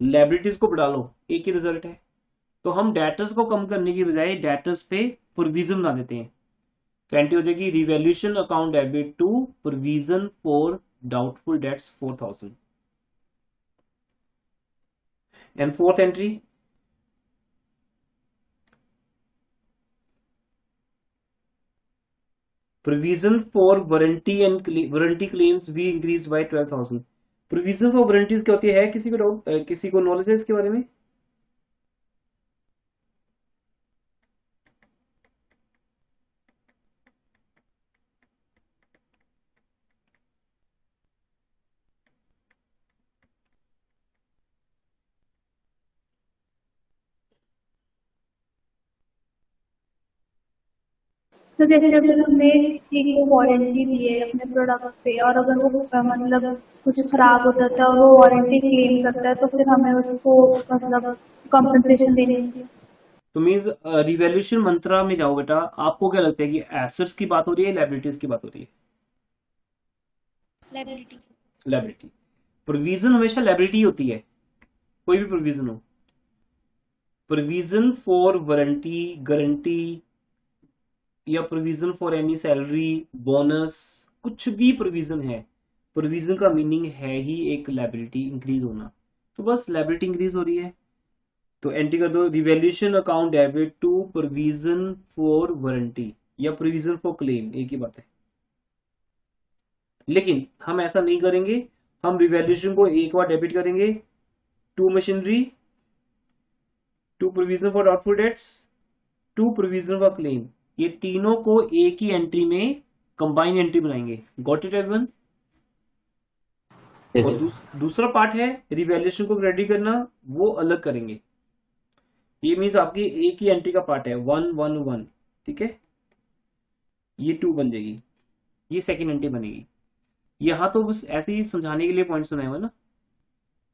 लायबिलिटीज को बढ़ा लो, एक ही रिजल्ट है। तो हम डेटर्स को कम करने की बजाय डेटर्स पे प्रोविजन बना देते हैं। तो एंट्री हो जाएगी revaluation account debit to provision for doubtful debts 4000। And fourth entry, provision for warranty and warranty claims भी increase by 12,000। Provision for warranties क्या होती है किसी को डाउट, किसी को नॉलेज है इसके बारे में? तो जैसे अगर हमने किसी को वारंटी दी है अपने प्रोडक्ट पे और अगर वो मतलब कुछ खराब हो जाता है और वो वारंटी क्लेम करता है तो फिर हमें उसको मतलब कंपनसेशन देनी चाहिए। तो मीन्स रिवैल्यूएशन मंत्रा में जाओ बेटा, आपको क्या लगता है कि एसेट्स की बात हो रही है लायबिलिटीज की बात हो रही है? लायबिलिटी। लायबिलिटी। प्रोविजन हमेशा लायबिलिटी होती है, कोई भी प्रोविजन हो। प्रोविजन फॉर वारंटी, गारंटी या provision for any salary, bonus, कुछ भी प्रोविजन है, प्रोविजन का मीनिंग है ही एक लायबिलिटी इंक्रीज होना। तो बस लायबिलिटी इंक्रीज हो रही है, तो एंट्री कर दो revaluation account debit to provision for warranty या प्रोविजन फॉर क्लेम, एक ही बात है। लेकिन हम ऐसा नहीं करेंगे, हम रिवैल्यूएशन को एक बार डेबिट करेंगे to machinery, to provision for doubtful debts, to provision for claim, ये तीनों को एक ही एंट्री में कंबाइन एंट्री बनाएंगे। Got it everyone? और दूसरा पार्ट है रिवैल्यूएशन को क्रेडिट करना, वो अलग करेंगे। ये मीन्स आपकी एक ही एंट्री का पार्ट है 1 1 1, ठीक है, ये 2 बन जाएगी, ये सेकेंड एंट्री बनेगी। यहां तो बस ऐसे ही समझाने के लिए पॉइंट्स बनाए हुए ना।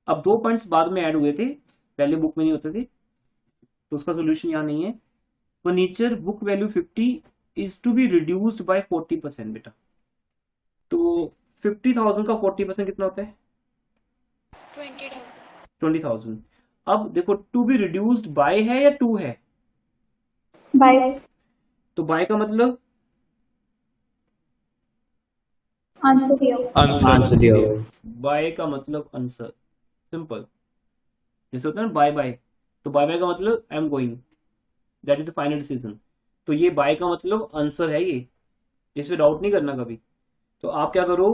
अब 2 पॉइंट्स बाद में ऐड हुए थे, पहले बुक में नहीं होते थे, तो उसका सोल्यूशन यहाँ नहीं है। Furniture book value 50 is to be reduced by 40% बेटा। तो 50,000 का 40% कितना होता है? 20,000। अब देखो टू बी रिड्यूस्ड बाय है या टू है? बाय। तो बाय का मतलब आंसर दिया। आंसर दिया बाय का मतलब आंसर, सिंपल। जैसे होता है ना बाय बाय, तो बाय बाय का मतलब I am going, that is the final decision. तो ये बाय का मतलब आंसर है, ये इसमें डाउट नहीं करना कभी। तो आप क्या करो,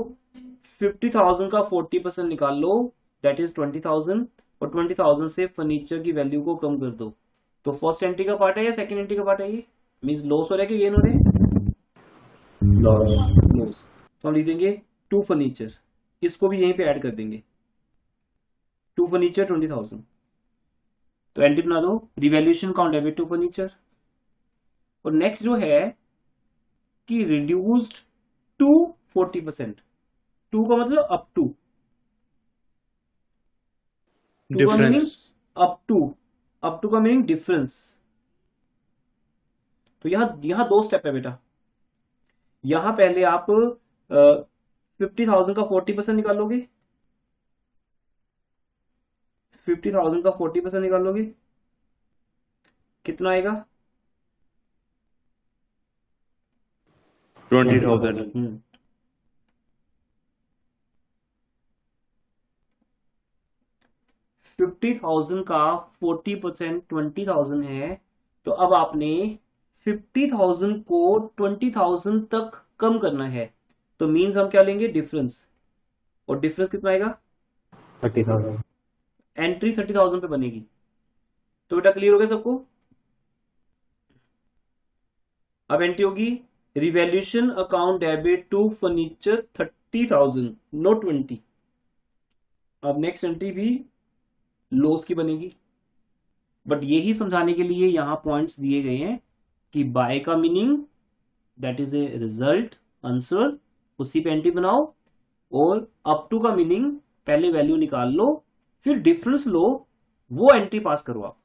50,000 का 40% निकाल लो, दैट इज 20,000, और 20,000 से फर्नीचर की वैल्यू को कम कर दो। तो फर्स्ट एंट्री का पार्ट है या सेकंड एंट्री का पार्ट है? ये मींस लॉस हो रहा है कि गेन हो रहा है? लॉस। तो हम लिख देंगे टू फर्नीचर, इसको भी यहीं पे ऐड कर देंगे, टू फर्नीचर 20,000। तो एंट्री बना दो revaluation account debit to furniture. और नेक्स्ट जो है कि रिड्यूस्ड टू 40%, टू का मतलब up to, difference, up to का मीनिंग डिफरेंस। तो यहां 2 स्टेप है बेटा। यहां पहले आप 50,000 का 40% निकालोगे, 50,000 का 40% निकालोगे, कितना आएगा? 20,000। 50,000 का 40% 20,000 है। तो अब आपने 50,000 को 20,000 तक कम करना है, तो मीन्स हम क्या लेंगे? डिफरेंस। और डिफरेंस कितना आएगा? 30,000। एंट्री 30,000 पे बनेगी। तो बेटा क्लियर हो गया सबको? अब एंट्री होगी revaluation account debit to furniture 30,000 note 20। अब नेक्स्ट एंट्री भी लॉस की बनेगी, बट यही समझाने के लिए यहां पॉइंट्स दिए गए हैं कि बाय का meaning that is a result answer, उसी पे एंट्री बनाओ, और अप टू का मीनिंग पहले वैल्यू निकाल लो फिर डिफरेंस लो, वो एंट्री पास करो आप।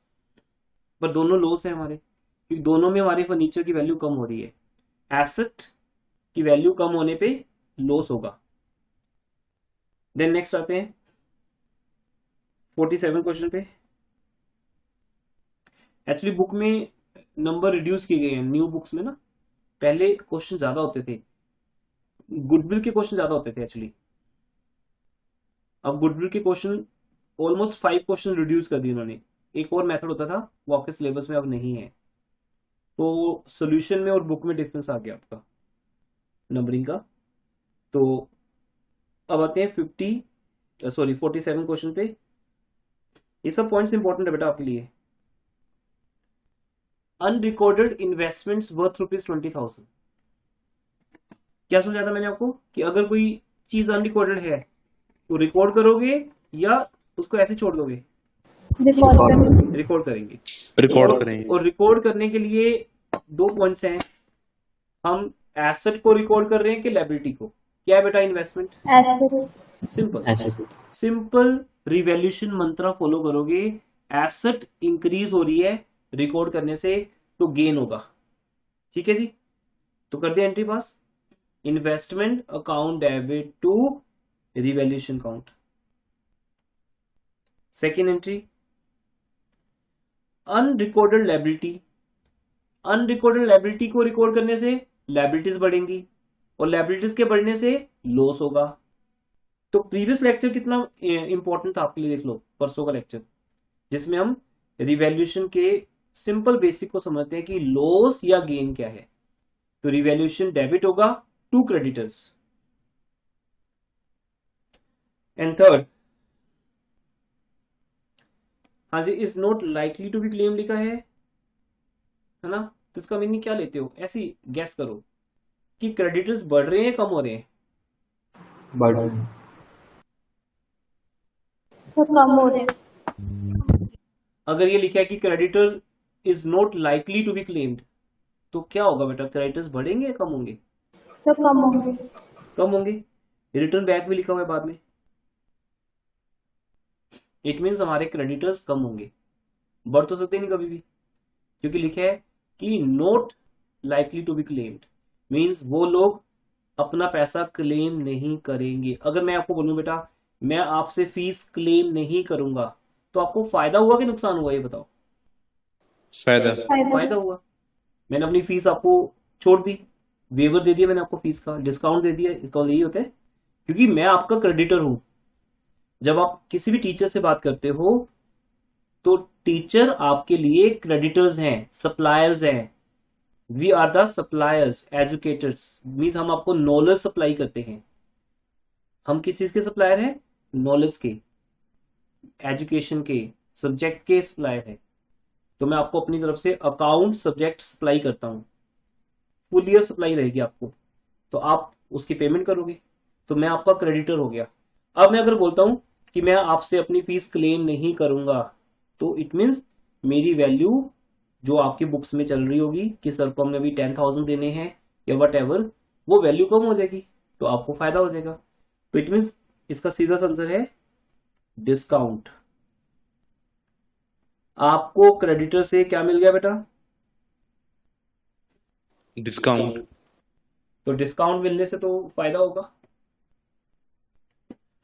पर दोनों लॉस है हमारे, क्योंकि दोनों में हमारे फर्नीचर की वैल्यू कम हो रही है। एसेट की वैल्यू कम होने पे लॉस होगा। देन नेक्स्ट आते हैं 47 क्वेश्चन पे। एक्चुअली बुक में नंबर रिड्यूस किए गए हैं न्यू बुक्स में ना, पहले क्वेश्चन ज्यादा होते थे, गुडविल के क्वेश्चन ज्यादा होते थे एक्चुअली। अब गुडविल के क्वेश्चन ऑलमोस्ट 5 क्वेश्चन रिड्यूस कर दिए उन्होंने। एक और मेथड होता था वो आपके सिलेबस में अब नहीं है, तो सॉल्यूशन में और बुक में डिफरेंस आ गया आपका नंबरिंग का। तो अब आते हैं 47 क्वेश्चन पे। ये सब पॉइंट्स इंपॉर्टेंट है बेटा आपके लिए। Unrecorded investments worth ₹20,000। क्या सोचा था मैंने आपको कि अगर कोई चीज अनरिकॉर्डेड है तो रिकॉर्ड करोगे या उसको ऐसे छोड़ दोगे? रिकॉर्ड करेंगे। रिकॉर्ड करेंगे। और रिकॉर्ड करने के लिए 2 पॉइंट्स हैं। हम एसेट को रिकॉर्ड कर रहे हैं कि लायबिलिटी को? क्या है बेटा इन्वेस्टमेंट? सिंपल रिवैल्यूएशन मंत्रा फॉलो करोगे, एसेट इंक्रीज हो रही है रिकॉर्ड करने से तो गेन होगा। ठीक है जी, तो कर दिया entry pass. Investment account debit to revaluation account. Second entry unrecorded liability. Unrecorded liability को रिकॉर्ड करने से लायबिलिटीज बढ़ेंगी और लायबिलिटीज के बढ़ने से लॉस होगा। तो प्रीवियस लेक्चर कितना इंपॉर्टेंट था आपके लिए, देख लो परसों का लेक्चर, जिसमें हम रिवैल्यूएशन के सिंपल बेसिक को समझते हैं कि लॉस या गेन क्या है। तो रिवैल्यूएशन डेबिट होगा टू क्रेडिटर्स। एंड थर्ड, हाँ जी, is not likely to be claim लिखा है ना, तो इसका मीनिंग क्या लेते हो? ऐसी गैस करो कि क्रेडिटर्स बढ़ रहे हैं कम हो रहे हैं? बढ़ रहे हैं। तो कम हो रहे हैं। अगर ये लिखा है कि creditor is not likely to be claimed, तो क्या होगा बेटा? क्रेडिटर्स बढ़ेंगे या कम होंगे? तो कम होंगे। कम होंगे। रिटर्न बैक भी लिखा हुआ है बाद में, इट मीन्स हमारे क्रेडिटर्स कम होंगे। बढ़ तो सकते नहीं कभी भी, क्योंकि लिखा है कि not likely to be claimed, means वो लोग अपना पैसा क्लेम नहीं करेंगे। अगर मैं आपको बोलूं बेटा मैं आपसे फीस क्लेम नहीं करूंगा, तो आपको फायदा हुआ कि नुकसान हुआ, ये बताओ? फायदा हुआ। मैंने अपनी फीस आपको छोड़ दी, वेवर दे दिया मैंने आपको फीस का, डिस्काउंट दे दिया। इसका यही होता है, क्योंकि मैं आपका क्रेडिटर हूं। जब आप किसी भी टीचर से बात करते हो तो टीचर आपके लिए क्रेडिटर्स हैं, सप्लायर्स हैं। We are the suppliers, educators, means हम आपको नॉलेज सप्लाई करते हैं। हम किस चीज के सप्लायर हैं? नॉलेज के, एजुकेशन के, सब्जेक्ट के सप्लायर हैं। तो मैं आपको अपनी तरफ से अकाउंट सब्जेक्ट सप्लाई करता हूं, फुल ईयर सप्लाई रहेगी आपको, तो आप उसकी पेमेंट करोगे, तो मैं आपका क्रेडिटर हो गया। अब मैं अगर बोलता हूं कि मैं आपसे अपनी फीस क्लेम नहीं करूंगा, तो इट मीन्स मेरी वैल्यू जो आपकी बुक्स में चल रही होगी कि सर को हमने अभी 10,000 देने हैं या वट एवर, वो वैल्यू कम हो जाएगी, तो आपको फायदा हो जाएगा। तो इट मीन्स इसका सीधा आंसर है डिस्काउंट। आपको क्रेडिटर से क्या मिल गया बेटा? डिस्काउंट। तो डिस्काउंट मिलने से तो फायदा होगा।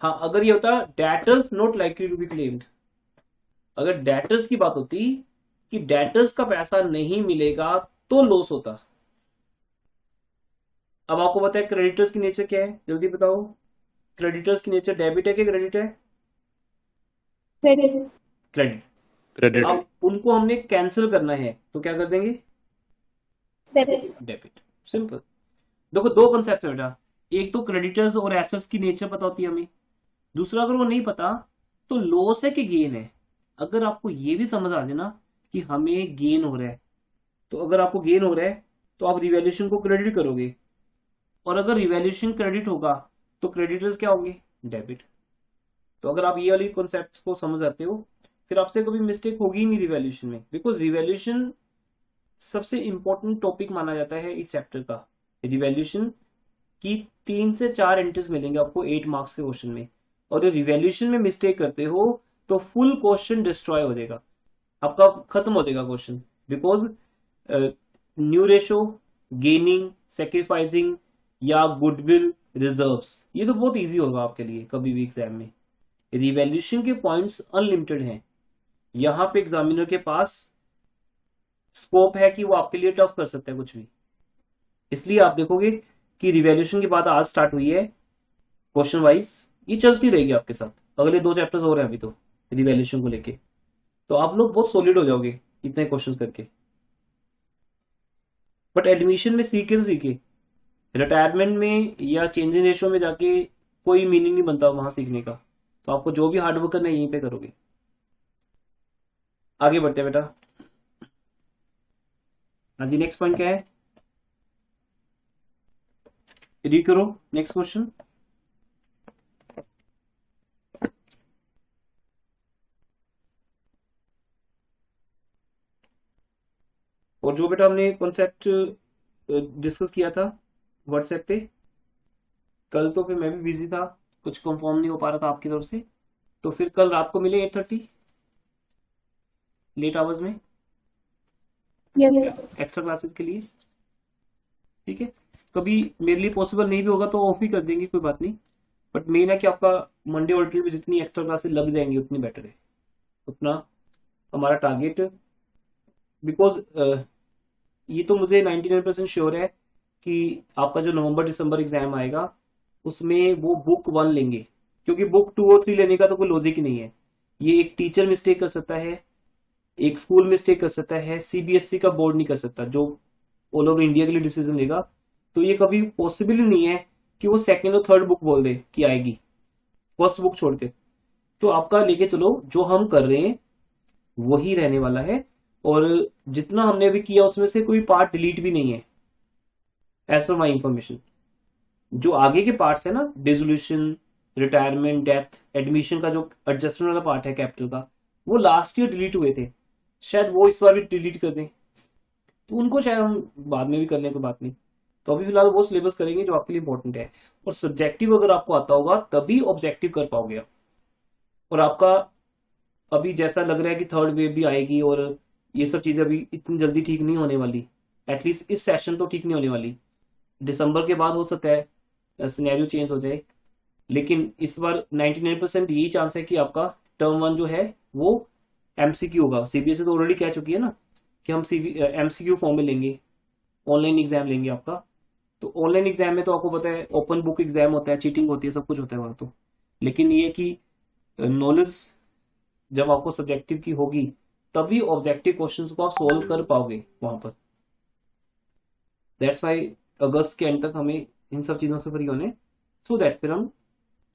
हाँ, अगर ये होता debtors not likely to be claimed, अगर डेटर्स की बात होती कि डेटर्स का पैसा नहीं मिलेगा तो लॉस होता। अब आपको पता है क्रेडिटर्स की नेचर क्या है, जल्दी बताओ। क्रेडिटर्स की नेचर डेबिट है कि क्रेडिट है? क्रेडिट। अब उनको हमने कैंसिल करना है तो क्या कर देंगे? डेबिट। सिंपल। देखो 2 कंसेप्ट है बेटा, एक तो क्रेडिटर्स और एसेट्स की नेचर पता होती है हमें, दूसरा अगर वो नहीं पता तो लॉस है कि गेन है। अगर आपको ये भी समझ आ जाए ना कि हमें गेन हो रहा है, तो अगर आपको गेन हो रहा है तो आप रिवैल्यूएशन को क्रेडिट करोगे, और अगर रिवैल्यूएशन क्रेडिट होगा तो क्रेडिटर्स क्या होंगे, डेबिट। तो अगर आप ये वाली कॉन्सेप्ट को समझ आते हो, फिर आपसे कभी मिस्टेक होगी ही नहीं रिवैल्यूएशन में, बिकॉज रिवैल्यूएशन सबसे इंपॉर्टेंट टॉपिक माना जाता है इस चैप्टर का। रिवैल्यूएशन की 3 से 4 एंट्रीज मिलेंगे आपको 8 मार्क्स के क्वेश्चन में, और रिवैल्यूएशन में मिस्टेक करते हो तो फुल क्वेश्चन डिस्ट्रॉय हो जाएगा, आपका खत्म हो जाएगा question, because new ratio, gaining, sacrificing या गुडविल, रिजर्व्स, ये तो बहुत इजी होगा आपके लिए कभी भी एग्जाम में। रिवैल्यूएशन के पॉइंट्स अनलिमिटेड हैं, यहाँ पे एग्जामिनर के पास स्कोप है कि वो आपके लिए टफ कर सकता है कुछ भी। इसलिए आप देखोगे कि रिवैल्यूएशन की बात आज स्टार्ट हुई है क्वेश्चन वाइज, ये चलती रहेगी आपके साथ, अगले 2 चैप्टर्स हो रहे हैं अभी तो रिवैल्यूएशन को लेके, तो आप लोग बहुत सॉलिड हो जाओगे इतने क्वेश्चंस करके। बट एडमिशन में सीखे तो सीखे, रिटायरमेंट में या चेंज इन रेशियो में जाके कोई मीनिंग नहीं बनता वहां सीखने का, तो आपको जो भी हार्डवर्क करना है यहीं पे करोगे। आगे बढ़ते हैं बेटा। हाँ जी, नेक्स्ट पॉइंट क्या है, रीड करो नेक्स्ट क्वेश्चन। और जो बेटा हमने कॉन्सेप्ट डिस्कस किया था व्हाट्सएप पे, कल तो फिर मैं भी बिजी था, कुछ कंफर्म नहीं हो पा रहा था आपकी तरफ से, तो फिर कल रात को मिले 8:30 लेट आवर्स में यस एक्स्ट्रा क्लासेस के लिए, ठीक है। कभी मेरे लिए पॉसिबल नहीं भी होगा तो ऑफ ही कर देंगे, कोई बात नहीं, बट मेन है कि आपका मंडे और ट्यूसडे में जितनी एक्स्ट्रा क्लासेस लग जाएंगी उतनी बेटर है, उतना हमारा टारगेट। बिकॉज ये तो मुझे 99% श्योर है कि आपका जो नवंबर दिसंबर एग्जाम आएगा उसमें वो बुक 1 लेंगे, क्योंकि बुक 2 और 3 लेने का तो कोई लॉजिक ही नहीं है। ये एक टीचर मिस्टेक कर सकता है, एक स्कूल मिस्टेक कर सकता है, सीबीएसई का बोर्ड नहीं कर सकता जो ऑल ओवर इंडिया के लिए डिसीजन लेगा। तो ये कभी पॉसिबल ही नहीं है कि वो सेकंड और थर्ड बुक बोल दे कि आएगी फर्स्ट बुक छोड़ के। तो आपका लेके चलो, जो हम कर रहे हैं वही रहने वाला है, और जितना हमने अभी किया उसमें से कोई पार्ट डिलीट भी नहीं है एज पर माई इंफॉर्मेशन। जो आगे के पार्ट्स है ना, डिसोल्यूशन, रिटायरमेंट, डेथ, एडमिशन का जो एडजस्टमेंट वाला पार्ट है कैपिटल का, वो लास्ट ईयर डिलीट हुए थे, शायद वो इस बार भी डिलीट कर दें, तो उनको शायद हम बाद में भी कर लें, कोई बात नहीं। तो अभी फिलहाल वो सिलेबस करेंगे जो आपके लिए इंपॉर्टेंट है, और सब्जेक्टिव अगर आपको आता होगा तभी ऑब्जेक्टिव कर पाओगे आप। और आपका अभी जैसा लग रहा है कि थर्ड वेव भी आएगी और ये सब चीजें अभी इतनी जल्दी ठीक नहीं होने वाली, एटलीस्ट इस सेशन तो ठीक नहीं होने वाली, दिसंबर के बाद हो सकता है सिनेरियो चेंज हो जाए, लेकिन इस बार 99% यही चांस है कि आपका टर्म 1 जो है वो एमसीक्यू होगा। सीबीएसई तो ऑलरेडी कह चुकी है ना कि हम एमसीक्यू फॉर्म में लेंगे, ऑनलाइन एग्जाम लेंगे आपका। तो ऑनलाइन एग्जाम में तो आपको पता है ओपन बुक एग्जाम होता है, चीटिंग होती है, सब कुछ होता है वहां तो, लेकिन ये कि नॉलेज जब आपको सब्जेक्टिव की होगी तभी ऑब्जेक्टिव क्वेश्चंस को आप सोल्व कर पाओगे वहां पर। दैट्स वाई अगस्त के एंड तक हमें इन सब चीजों से फ्री होने, सो दैट फिर हम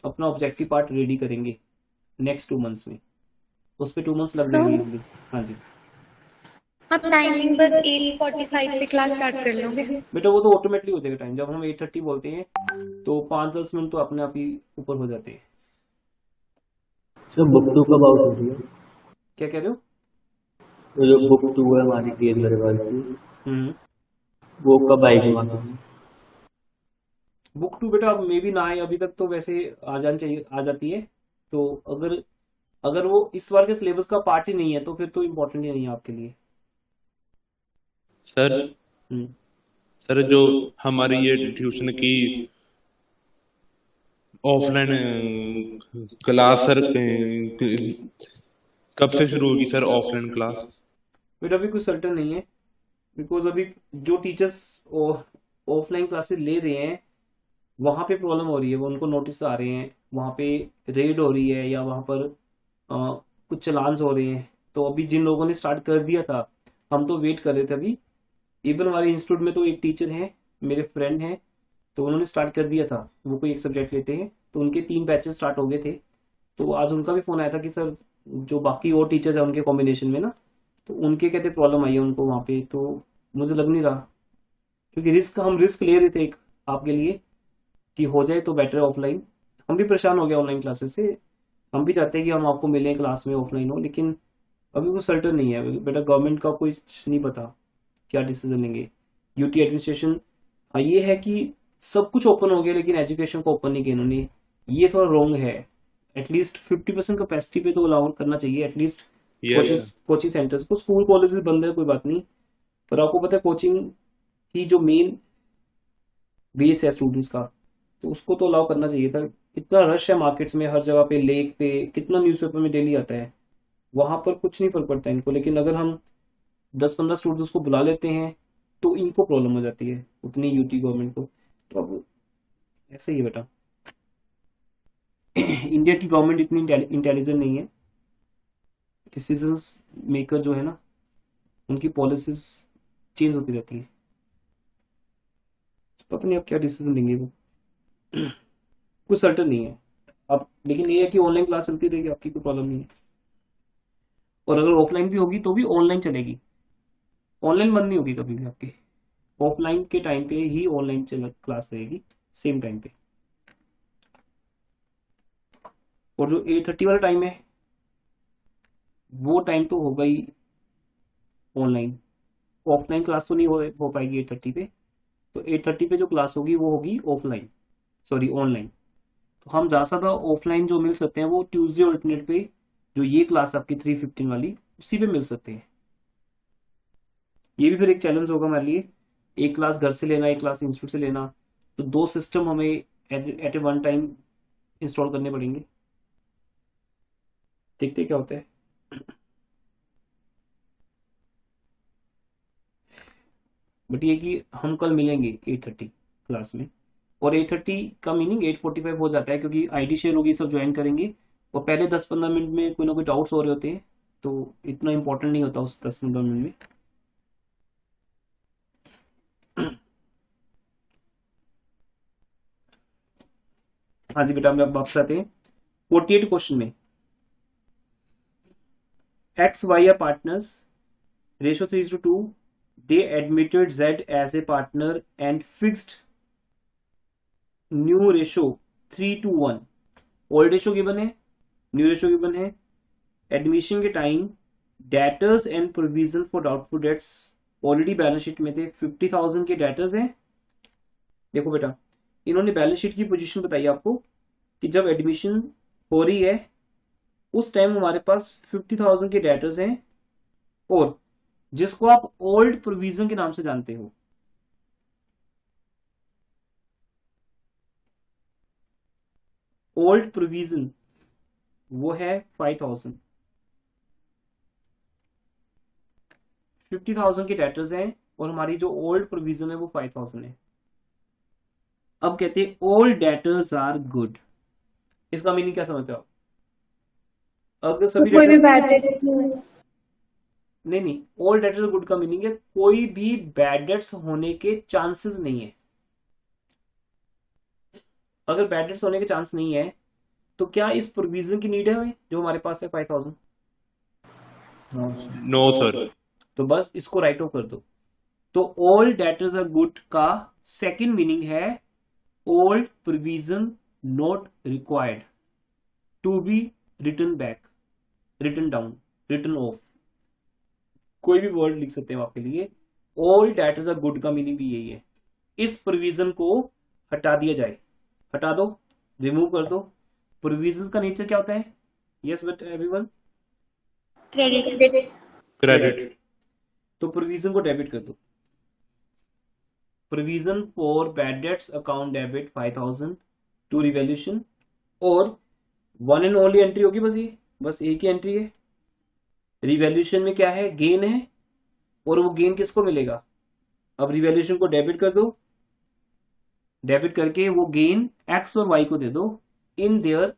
अपना ऑब्जेक्टिव पार्ट रेडी करेंगे नेक्स्ट 2 मंथ्स में, उस पर 2 मंथ्स लग सर जाएंगे इजीली। हाँ जी आप टाइमिंग बस 8:45 पे क्लास स्टार्ट कर लोगे? बेटा, वो तो ऑटोमेटिकली हो जाएगा टाइम, जब हम 8:30 बोलते हैं तो 5-10 मिनट तो अपने आप ही ऊपर हो जाते हैं। सर बुक 2 कब आउट हो रही है? क्या कह रहे हो? तो जो बुक 2 है हमारी क्रिएट मेरे वाली की, वो कब आएगी वहाँ? बुक 2 बेटा अब मे भी ना आए, अभी तक तो वैसे आ जानी चाहिए, आ जाती है। तो अगर वो इस बार के सिलेबस का पार्ट ही नहीं है तो फिर तो इम्पोर्टेंट ही नहीं है आपके लिए। सर हम्म, सर जो हमारी ये ट्यूशन की ऑफलाइन क्लास सर कब से शुरू होगी सर ऑफलाइन क्लास? बेटा अभी कुछ सर्टन नहीं है, बिकॉज अभी जो टीचर्स ऑफलाइन क्लासेस ले रहे हैं वहां पे प्रॉब्लम हो रही है, वो उनको नोटिस आ रहे हैं, वहां पे रेड हो रही है या वहां पर कुछ चलान्स हो रहे हैं। तो अभी जिन लोगों ने स्टार्ट कर दिया था, हम तो वेट कर रहे थे अभी। इवन हमारे इंस्टीट्यूट में तो एक टीचर हैं, मेरे फ्रेंड हैं, तो उन्होंने स्टार्ट कर दिया था, वो कोई एक सब्जेक्ट लेते हैं, तो उनके 3 बैचेस स्टार्ट हो गए थे। तो आज उनका भी फोन आया था कि सर जो बाकी और टीचर्स हैं उनके कॉम्बिनेशन में ना, तो उनके कहते प्रॉब्लम आई है उनको वहाँ पे, तो मुझे लग नहीं रहा क्योंकि हम रिस्क ले रहे थे एक आपके लिए कि हो जाए तो बेटर ऑफलाइन। हम भी परेशान हो गए ऑनलाइन क्लासेस से, हम भी चाहते हैं कि हम आपको मिलें क्लास में ऑफलाइन हो, लेकिन अभी कुछ सर्टन नहीं है बेटा, गवर्नमेंट का कुछ नहीं पता क्या डिसीजन लेंगे। यूटी एडमिनिस्ट्रेशन, ये है कि सब कुछ ओपन हो गया लेकिन एजुकेशन को ओपन नहीं किया इन्होंने, ये थोड़ा रॉन्ग है। एटलीस्ट 50% कैपेसिटी पे तो अलाउ करना चाहिए at least yes coaching sir. Coaching centres को। स्कूल कॉलेजेस बंद है कोई बात नहीं, पर आपको पता है कोचिंग की जो मेन बेस है स्टूडेंट्स का, तो उसको तो अलाउ करना चाहिए था। इतना रश है मार्केट्स में, हर जगह पे, लेक पे, कितना न्यूज़पेपर में डेली आता है, वहां पर कुछ नहीं फर्क पड़ता है इनको। लेकिन अगर हम 10-15 स्टूडेंट्स को बुला लेते हैं तो इनको प्रॉब्लम हो जाती है उतनी यूटी गवर्नमेंट को। तो अब ऐसे ही है बेटा, इंडिया की गवर्नमेंट इतनी इंटेलिजेंट नहीं है। डिसीजंस मेकर जो है ना, उनकी पॉलिसीज चेंज होती रहती हैं, पता नहीं अब क्या डिसीजन लेंगे वो। कुछ सर्टन नहीं है अब, लेकिन ये है कि ऑनलाइन क्लास चलती रहेगी, आपकी कोई प्रॉब्लम नहीं है। और अगर ऑफलाइन भी होगी तो भी ऑनलाइन चलेगी, ऑनलाइन बंद नहीं होगी कभी भी आपकी। ऑफलाइन के टाइम पे ही ऑनलाइन क्लास रहेगी सेम टाइम पे। और जो 8:30 वाला टाइम है वो टाइम तो होगा ही ऑनलाइन, ऑफलाइन क्लास तो नहीं हो पाएगी 8:30 पे। तो 8:30 पे जो क्लास होगी वो होगी ऑफलाइन, सॉरी ऑनलाइन। तो हम ज़्यादा से ज़्यादा ऑफलाइन जो मिल सकते हैं वो ट्यूसडे और अल्टरनेट पे, जो ये क्लास आपकी 3:15 वाली, उसी पे मिल सकते हैं। ये भी फिर एक चैलेंज होगा हमारे लिए, एक क्लास घर से लेना, एक क्लास इंस्टीट्यूट से लेना, तो 2 सिस्टम हमें एट ए वन टाइम इंस्टॉल करने पड़ेंगे। देखते क्या होता है। बट ये कि हम कल मिलेंगे 8:30 क्लास में, और 8:30 का मीनिंग 8:45 हो जाता है, क्योंकि आईडी शेयर होगी, सब ज्वाइन करेंगे, और पहले 10-15 मिनट में कोई ना कोई डाउट्स हो रहे होते हैं, तो इतना इंपॉर्टेंट नहीं होता उस 10-15 मिनट में। हाँ जी बेटा, हम अब वापस आते हैं 48 क्वेश्चन में। X Y are partners, ratio 3:2, they admitted Z as a partner and fixed new ratio 3:1। Old ratio given है, न्यू रेशो गिवन है। एडमिशन के time debtors and provision for doubtful dates already balance sheet में थे, 50,000 के debtors हैं। देखो बेटा, इन्होंने बैलेंस शीट की पोजीशन बताई आपको कि जब एडमिशन हो रही है उस टाइम हमारे पास 50,000 के डेटर्स हैं, और जिसको आप ओल्ड प्रोविजन के नाम से जानते हो, ओल्ड प्रोविजन वो है 5,000। 50,000 के डेटर्स हैं और हमारी जो ओल्ड प्रोविजन है वो 5,000 है। अब कहते हैं ओल्ड डेटर्स आर गुड, इसका मीनिंग क्या समझते हो आप? अगर सभी कोई भी डेटर्स, बैड डेट नहीं, ओल्ड डेटर्स गुड का मीनिंग है कोई भी बैड डेट्स होने के चांसेस नहीं है। अगर बैड डेट्स होने के चांस नहीं है तो क्या इस प्रोविजन की नीड है हमें जो हमारे पास है 5,000? No sir. तो बस इसको राइट ऑफ कर दो। तो ओल्ड डेटर्स आर गुड का सेकंड मीनिंग है old provision not required to be return back, return down, return off, कोई भी वर्ड लिख सकते हैं आपके लिए। ओल्ड डेटर्स आर गुड का मीनिंग भी यही है, इस प्रोविजन को हटा दिया जाए, हटा दो, रिमूव कर दो। प्रोविजन का नेचर क्या होता है? Yes but everyone, credit. Credit. तो प्रोविजन को डेबिट कर दो। Provision for bad debts account debit 5,000 to revaluation, और वन एंड ओनली एंट्री होगी बस, ये बस एक ही एंट्री है। रिवैल्यूएशन में क्या है? गेन है, और वो गेन किसको मिलेगा? अब रिवैल्यूएशन को डेबिट कर दो, डेबिट करके वो गेन एक्स और वाई को दे दो in their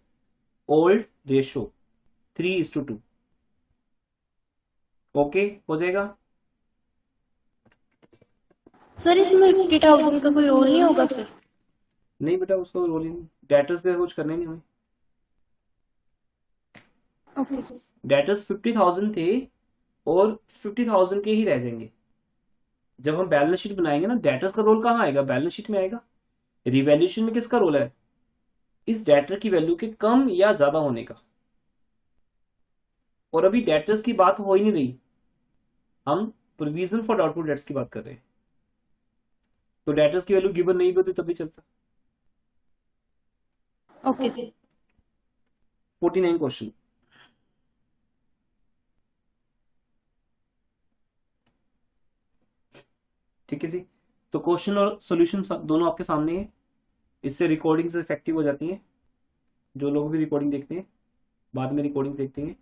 old ratio 3:2। Okay हो जाएगा। सर इसमें 50,000 का कोई रोल नहीं होगा फिर? नहीं बेटा, उसका रोल ही नहीं, डेटर्स का कुछ करना ही नहीं हमें। Okay sir. डेटर्स 50,000 थे और 50,000 के ही रह जाएंगे, जब हम बैलेंस शीट बनाएंगे ना, डेटर्स का रोल कहाँ आएगा? बैलेंस शीट में आएगा। रिवैल्यूएशन में किसका रोल है? इस डेटर की वैल्यू के कम या ज्यादा होने का। और अभी डेटर्स की बात हो ही नहीं रही, हम प्रोविजन फॉर डाउटफुल डेट्स की बात कर रहे हैं। तो डेटर्स की वैल्यू गिवन नहीं भी होती तब भी चलता। ओके। 49 क्वेश्चन। ठीक है जी। तो क्वेश्चन और सॉल्यूशन दोनों आपके सामने है। इससे रिकॉर्डिंग से इफेक्टिव हो जाती है। जो लोग भी रिकॉर्डिंग देखते हैं बाद में रिकॉर्डिंग देखते हैं।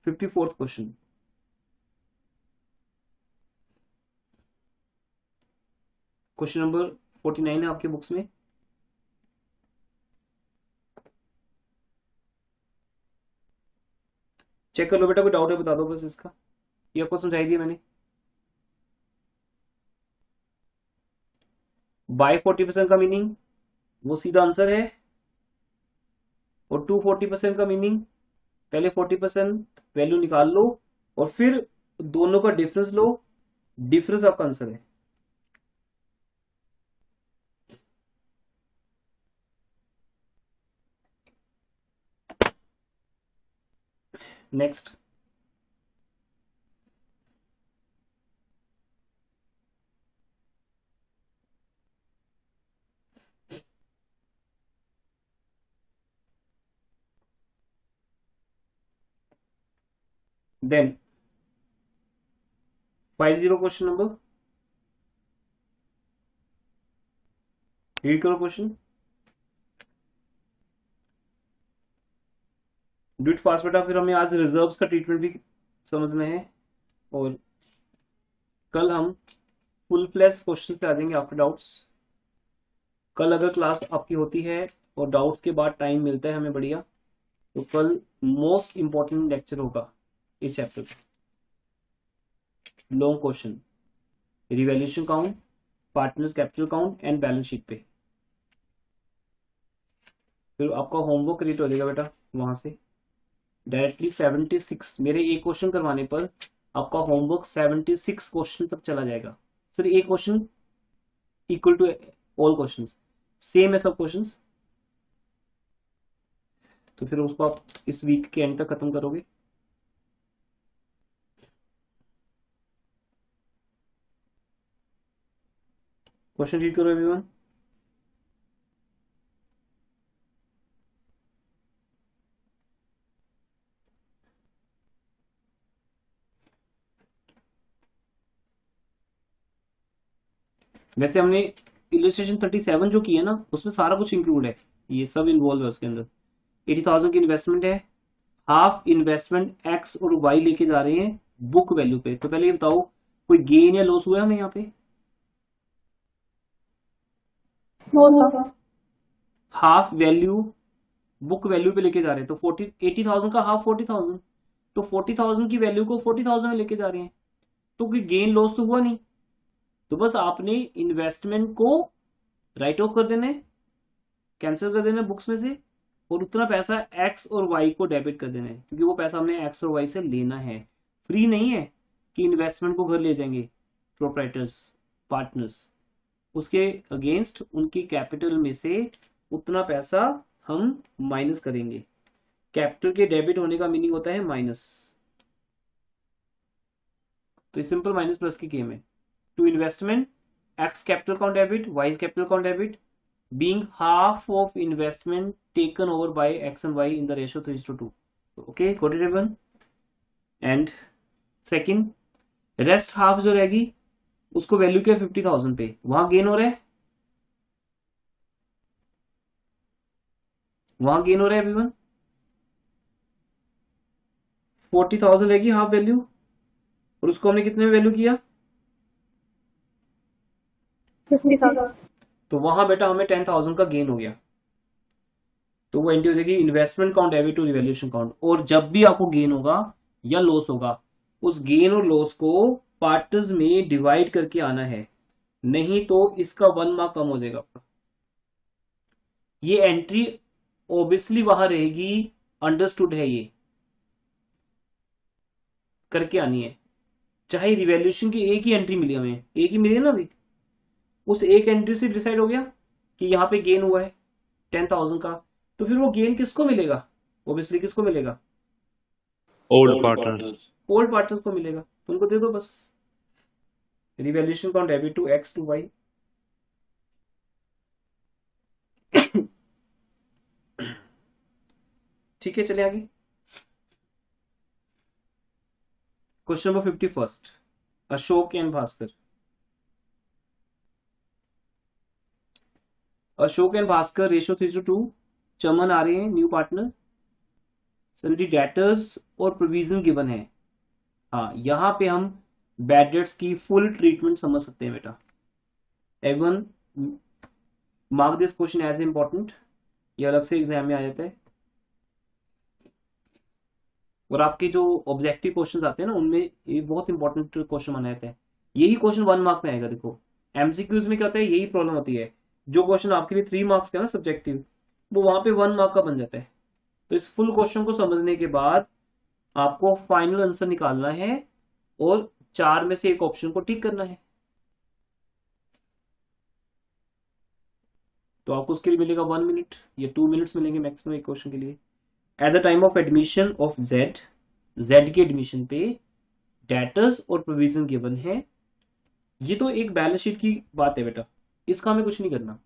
54th question. क्वेश्चन नंबर 49 है आपके बुक्स में। चेक कर लो बेटा, कोई डाउट है बता दो बस इसका। ये आपको समझाई दिया मैंने। बाय 40% का मीनिंग वो सीधा आंसर है, और 240% का मीनिंग पहले 40% वैल्यू निकाल लो और फिर दोनों का डिफरेंस लो, डिफरेंस आपका आंसर है। Next, then 50 question number, read करो क्वेश्चन, डू इट फास्ट बेटा। फिर हमें आज रिजर्व्स का ट्रीटमेंट भी समझना है, और कल हम फुल फ्लैश क्वेश्चन पे आ जाएंगे आफ्टर डाउट्स। कल अगर क्लास आपकी होती है और डाउट्स के बाद टाइम मिलता है हमें बढ़िया, तो कल मोस्ट इंपॉर्टेंट लेक्चर होगा इस चैप्टर का। Long question, revaluation count, partners capital count and balance sheet पे। फिर आपका होमवर्क क्रिएट हो जाएगा बेटा वहां से डायरेक्टली 76। मेरे एक क्वेश्चन करवाने पर आपका होमवर्क 76 क्वेश्चन तक चला जाएगा। सर एक question equal to all questions, same है सब क्वेश्चंस। तो फिर उसको आप इस वीक के एंड तक खत्म करोगे। क्वेश्चन रीड करो एवरीवन। वैसे हमने इलस्ट्रेशन 37 जो की है ना, उसमें सारा कुछ इंक्लूड है, ये सब इन्वॉल्व है उसके अंदर। 80,000 की इन्वेस्टमेंट है, हाफ इन्वेस्टमेंट एक्स और वाई लेके जा रहे हैं बुक वैल्यू पे। तो पहले ये बताओ कोई गेन या लॉस हुआ है हमें यहाँ पे? हाफ वैल्यू बुक वैल्यू पे लेके जा रहे हैं, तो 80,000 का हाफ 40,000, तो 40,000 की वैल्यू को 40,000 में लेके जा रहे हैं, तो कोई गेन लॉस तो हुआ नहीं। तो बस आपने इन्वेस्टमेंट को राइट ऑफ कर देना है, कैंसिल कर देना है बुक्स में से, और उतना पैसा एक्स और वाई को डेबिट कर देना है, क्योंकि वो पैसा हमने एक्स और वाई से लेना है। फ्री नहीं है कि इन्वेस्टमेंट को घर ले जाएंगे प्रोप्राइटर्स पार्टनर्स, उसके अगेंस्ट उनकी कैपिटल में से उतना पैसा हम माइनस करेंगे। कैपिटल के डेबिट होने का मीनिंग होता है माइनस। तो सिंपल माइनस प्लस की गेम है। To investment X capital account debit, Y capital account debit, being half of investment taken over by x and y in the ratio 3:2. Okay, got it everyone? And second, rest half जो रहेगी उसको value क्या 50,000 पे, वहां gain हो रहा है, वहां गेन हो रहा है एवरीवन। 40,000 रहेगी हाफ वैल्यू, और उसको हमने कितने में वैल्यू किया? 50,000। तो वहां बेटा हमें 10,000 का गेन हो गया। तो वो एंट्री हो जाएगी investment account debit to revaluation account. और जब भी आपको गेन होगा या लॉस होगा, उस गेन और लॉस को पार्टर्स में डिवाइड करके आना है, नहीं तो इसका 1 मार्क कम हो जाएगा आपका। ये एंट्री ऑब्वियसली वहां रहेगी, अंडरस्टूड है, ये करके आनी है। चाहे रिवैल्यूएशन की एक ही एंट्री मिली, हमें एक ही मिली है ना अभी, उस एक एंट्री से डिसाइड हो गया कि यहाँ पे गेन हुआ है 10,000 का, तो फिर वो गेन किसको मिलेगा? ऑब्वियसली किसको मिलेगा? Old partners. ओल्ड पार्टनर्स को मिलेगा, तो उनको दे दो बस। Revaluation account debit to X to Y. ठीक है, चले आगे। Question number 51, Ashok and Bhaskar. Ashok and Bhaskar ratio 3:2, Chaman आ रहे हैं न्यू पार्टनर, सभी डेटर्स और प्रोविजन गिवन है। हाँ, यहां पे हम बैड डेट्स की फुल ट्रीटमेंट समझ सकते हैं बेटा। Everyone mark this question as important, ये अलग से एग्जाम में आ जाता है। और आपके जो ऑब्जेक्टिव क्वेश्चंस आते हैं ना, उनमें ये बहुत इंपॉर्टेंट क्वेश्चन माना जाता है। यही क्वेश्चन 1 मार्क में आएगा। देखो एमसीक्यूज में क्या होता है, यही प्रॉब्लम होती है, जो क्वेश्चन आपके लिए 3 मार्क्स का ना सब्जेक्टिव, वो वहां पे 1 मार्क का बन जाता है। तो इस फुल क्वेश्चन को समझने के बाद आपको फाइनल आंसर निकालना है और 4 में से एक ऑप्शन को टिक करना है। तो आपको उसके लिए मिलेगा 1 मिनट या 2 मिनट्स मिलेंगे मैक्सिमम एक क्वेश्चन के लिए। At the time of admission of Z, Z के एडमिशन पे डेटर्स और प्रोविजन गिवन है। ये तो एक बैलेंस शीट की बात है बेटा, इसका हमें कुछ नहीं करना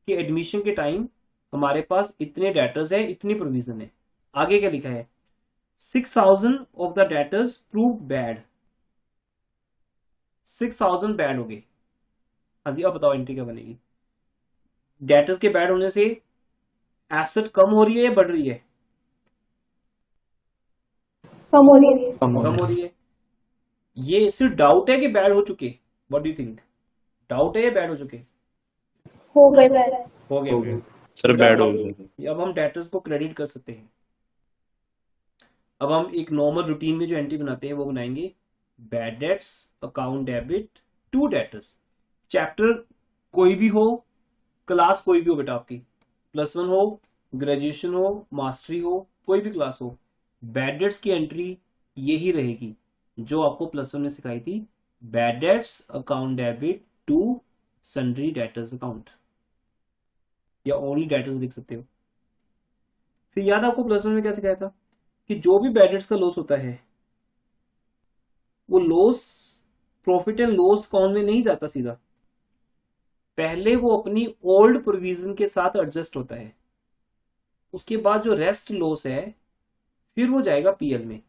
कि एडमिशन के टाइम हमारे पास इतने डेटर्स है, इतनी प्रोविजन है। आगे क्या लिखा है, 6,000 of the debtors prove bad, 6,000 bad हो गए। हाँ जी, अब बताओ एंट्री क्या बनेगी? डेटर्स के बैड होने से एसेट कम हो रही है या बढ़ रही है? कम हो रही है। कम हो रही है। ये सिर्फ डाउट है कि बैड हो चुके? What do you think, doubt है या बैड हो चुके? हो गए बैड। हो गए सर बैड हो गए। अब हम डेटर्स को क्रेडिट कर सकते हैं। अब हम एक नॉर्मल रूटीन में जो एंट्री बनाते हैं वो बनाएंगे, bad debts account debit to debtors. Chapter कोई भी हो, क्लास कोई भी हो बेटा, आपकी +1 हो, ग्रेजुएशन हो, मास्टरी हो, कोई भी क्लास हो, बैड डेट्स की एंट्री यही रहेगी जो आपको +1 में सिखाई थी, bad debts account debit to sundry debtors account, या ओनली डेटर्स लिख सकते हो। फिर याद आपको +1 में क्या सिखाया था कि जो भी बैड डेट्स का लॉस होता है वो loss profit and loss account में नहीं जाता सीधा, पहले वो अपनी ओल्ड प्रोविजन के साथ एडजस्ट होता है, उसके बाद जो रेस्ट लॉस है फिर वो जाएगा पीएल में।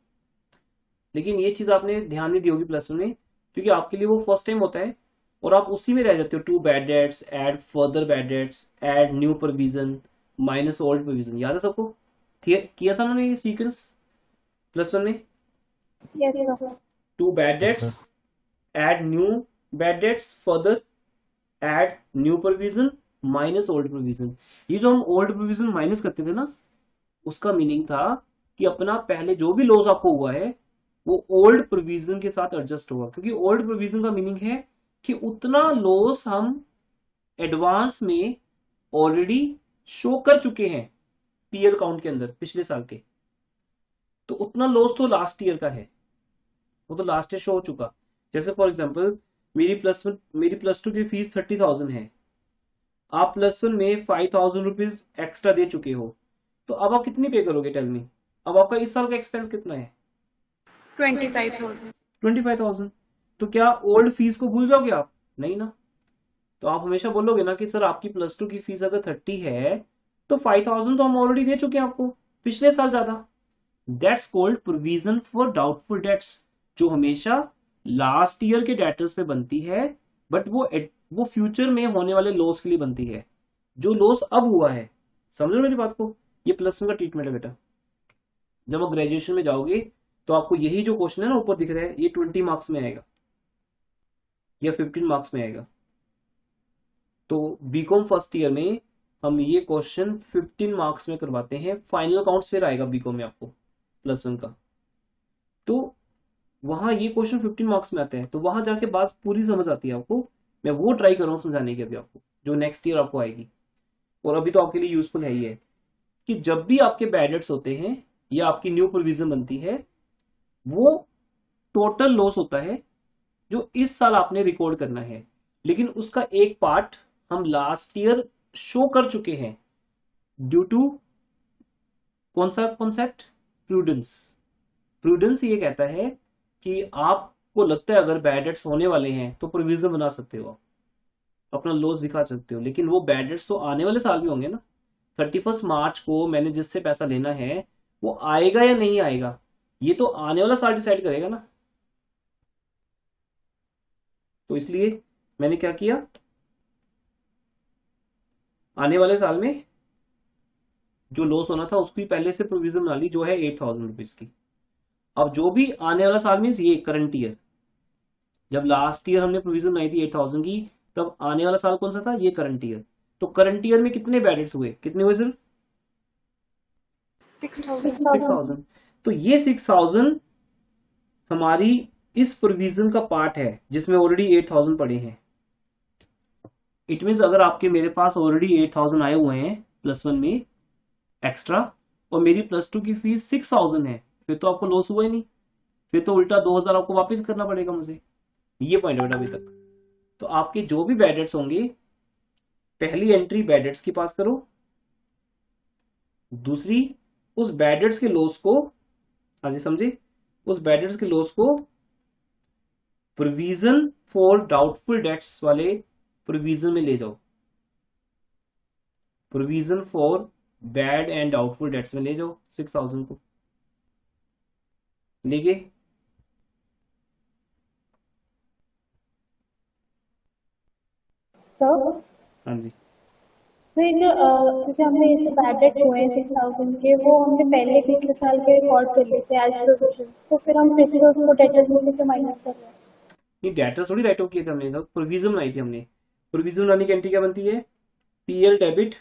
लेकिन ये चीज आपने ध्यान नहीं दी होगी +1 में, क्योंकि आपके लिए वो फर्स्ट टाइम होता है और आप उसी में रह जाते हो। To bad debts, add further bad debts, add new provision, minus old provision. याद है सबको? किया था ना ये सीक्वेंस +1 में? To bad debts, add new bad debts, further add new provision, minus old provision. ये जो हम ओल्ड प्रोविजन माइनस करते थे ना, उसका मीनिंग था कि अपना पहले जो भी लॉस आपको हुआ है वो ओल्ड प्रोविजन के साथ एडजस्ट होगा, क्योंकि ओल्ड प्रोविजन का मीनिंग है कि उतना लॉस हम एडवांस में ऑलरेडी शो कर चुके हैं पीएल काउंट के अंदर पिछले साल के। तो उतना लॉस तो लास्ट ईयर का है, वो तो लास्ट ईयर शो हो चुका। जैसे फॉर एग्जांपल मेरी +2 की फीस 30,000 है, आप +1 में 5,000 रुपीज एक्स्ट्रा दे चुके हो, तो अब आप कितनी पे करोगे? टेल मी, अब आपका इस साल का एक्सपेंस कितना है? 25,000। तो क्या ओल्ड फीस को भूल जाओगे आप? नहीं ना। तो आप हमेशा बोलोगे ना कि सर आपकी +2 की फीस अगर 30 है तो 5,000 तो हम ऑलरेडी दे चुके हैं आपको पिछले साल ज्यादा। That's called provision for doubtful dates, जो हमेशा लास्ट ईयर के डेटर्स पे बनती है, बट वो फ्यूचर में होने वाले लॉस के लिए बनती है, जो लॉस अब हुआ है। समझो मेरी बात को? ये +1 का ट्रीटमेंट है बेटा। जब आप ग्रेजुएशन में जाओगे तो आपको यही जो क्वेश्चन है ना ऊपर दिख रहा है, ये 20 मार्क्स में आएगा या 15 मार्क्स में आएगा। तो बीकॉम फर्स्ट ईयर में हम ये क्वेश्चन 15 मार्क्स में करवाते हैं। फाइनल अकाउंट्स फिर आएगा बीकॉम में आपको +1 का, तो वहां ये क्वेश्चन 15 मार्क्स में आते हैं, तो वहां जाके बात पूरी समझ आती है आपको। मैं वो ट्राई कर रहा हूँ समझाने की अभी आपको, जो नेक्स्ट ईयर आपको आएगी। और अभी तो आपके लिए यूजफुल है ही है कि जब भी आपके बैड डेट्स होते हैं या आपकी न्यू प्रोविजन बनती है, वो टोटल लॉस होता है जो इस साल आपने रिकॉर्ड करना है, लेकिन उसका एक पार्ट हम लास्ट ईयर शो कर चुके हैं ड्यू टू कौन सा कॉन्सेप्ट, प्रूडेंस। प्रूडेंस ये कहता है कि आपको लगता है अगर बैड डेट्स होने वाले हैं तो प्रोविजन बना सकते हो, आप अपना लॉस दिखा सकते हो, लेकिन वो बैड डेट्स तो आने वाले साल भी होंगे ना। 31 मार्च को मैंने जिससे पैसा लेना है वो आएगा या नहीं आएगा, ये तो आने वाला साल डिसाइड करेगा ना। तो इसलिए मैंने क्या किया, आने वाले साल में जो लॉस होना था उसकी पहले से प्रोविजन बना ली, जो है 8,000 रुपीज की। अब जो भी आने वाला साल मीन्स ये करंट ईयर, जब लास्ट ईयर हमने प्रोविजन बनाई थी 8,000 की, तब आने वाला साल कौन सा था, ये करंट ईयर। तो करंट ईयर में कितने बैड डेट्स हुए, कितने हुए सर, 6,000। तो ये 6,000 हमारी इस प्रोविजन का पार्ट है जिसमें ऑलरेडी 8,000 पड़े हैं। इट मीन्स अगर आपके मेरे पास ऑलरेडी 8,000 आए हुए हैं +1 में एक्स्ट्रा, और मेरी +2 की फीस 6,000 है, फिर तो आपको लॉस हुआ ही नहीं, फिर तो उल्टा 2,000 आपको वापस करना पड़ेगा मुझे। ये पॉइंट बेटा अभी तक। तो आपके जो भी बैड डेट्स होंगे, पहली एंट्री बैड डेट्स की पास करो, दूसरी उस बैड डेट्स के लॉस को, हाँ जी समझे, उस बैड डेट्स के लॉस को प्रोविजन फॉर डाउटफुल डेट्स वाले प्रोविजन में ले जाओ, provision for bad and doubtful debts में ले जाओ 6,000 को लेके। हाँ जी, फिर जैसे हमने ये बैड डेट हुए हैं 6,000 के, वो हमने पहले पिछले साल के रिकॉर्ड कर लिए थे एज प्रोविजन, तो फिर हम फिर से उसको डेटर्स में से माइनस कर रहे हैं। नहीं डेटर्स थोड़ी राइट ऑफ किए थे हमने, तो प्रोविजन बनाई थी हमने। प्रोविजन बनाने की एंट्री क्या बनती है, PL debit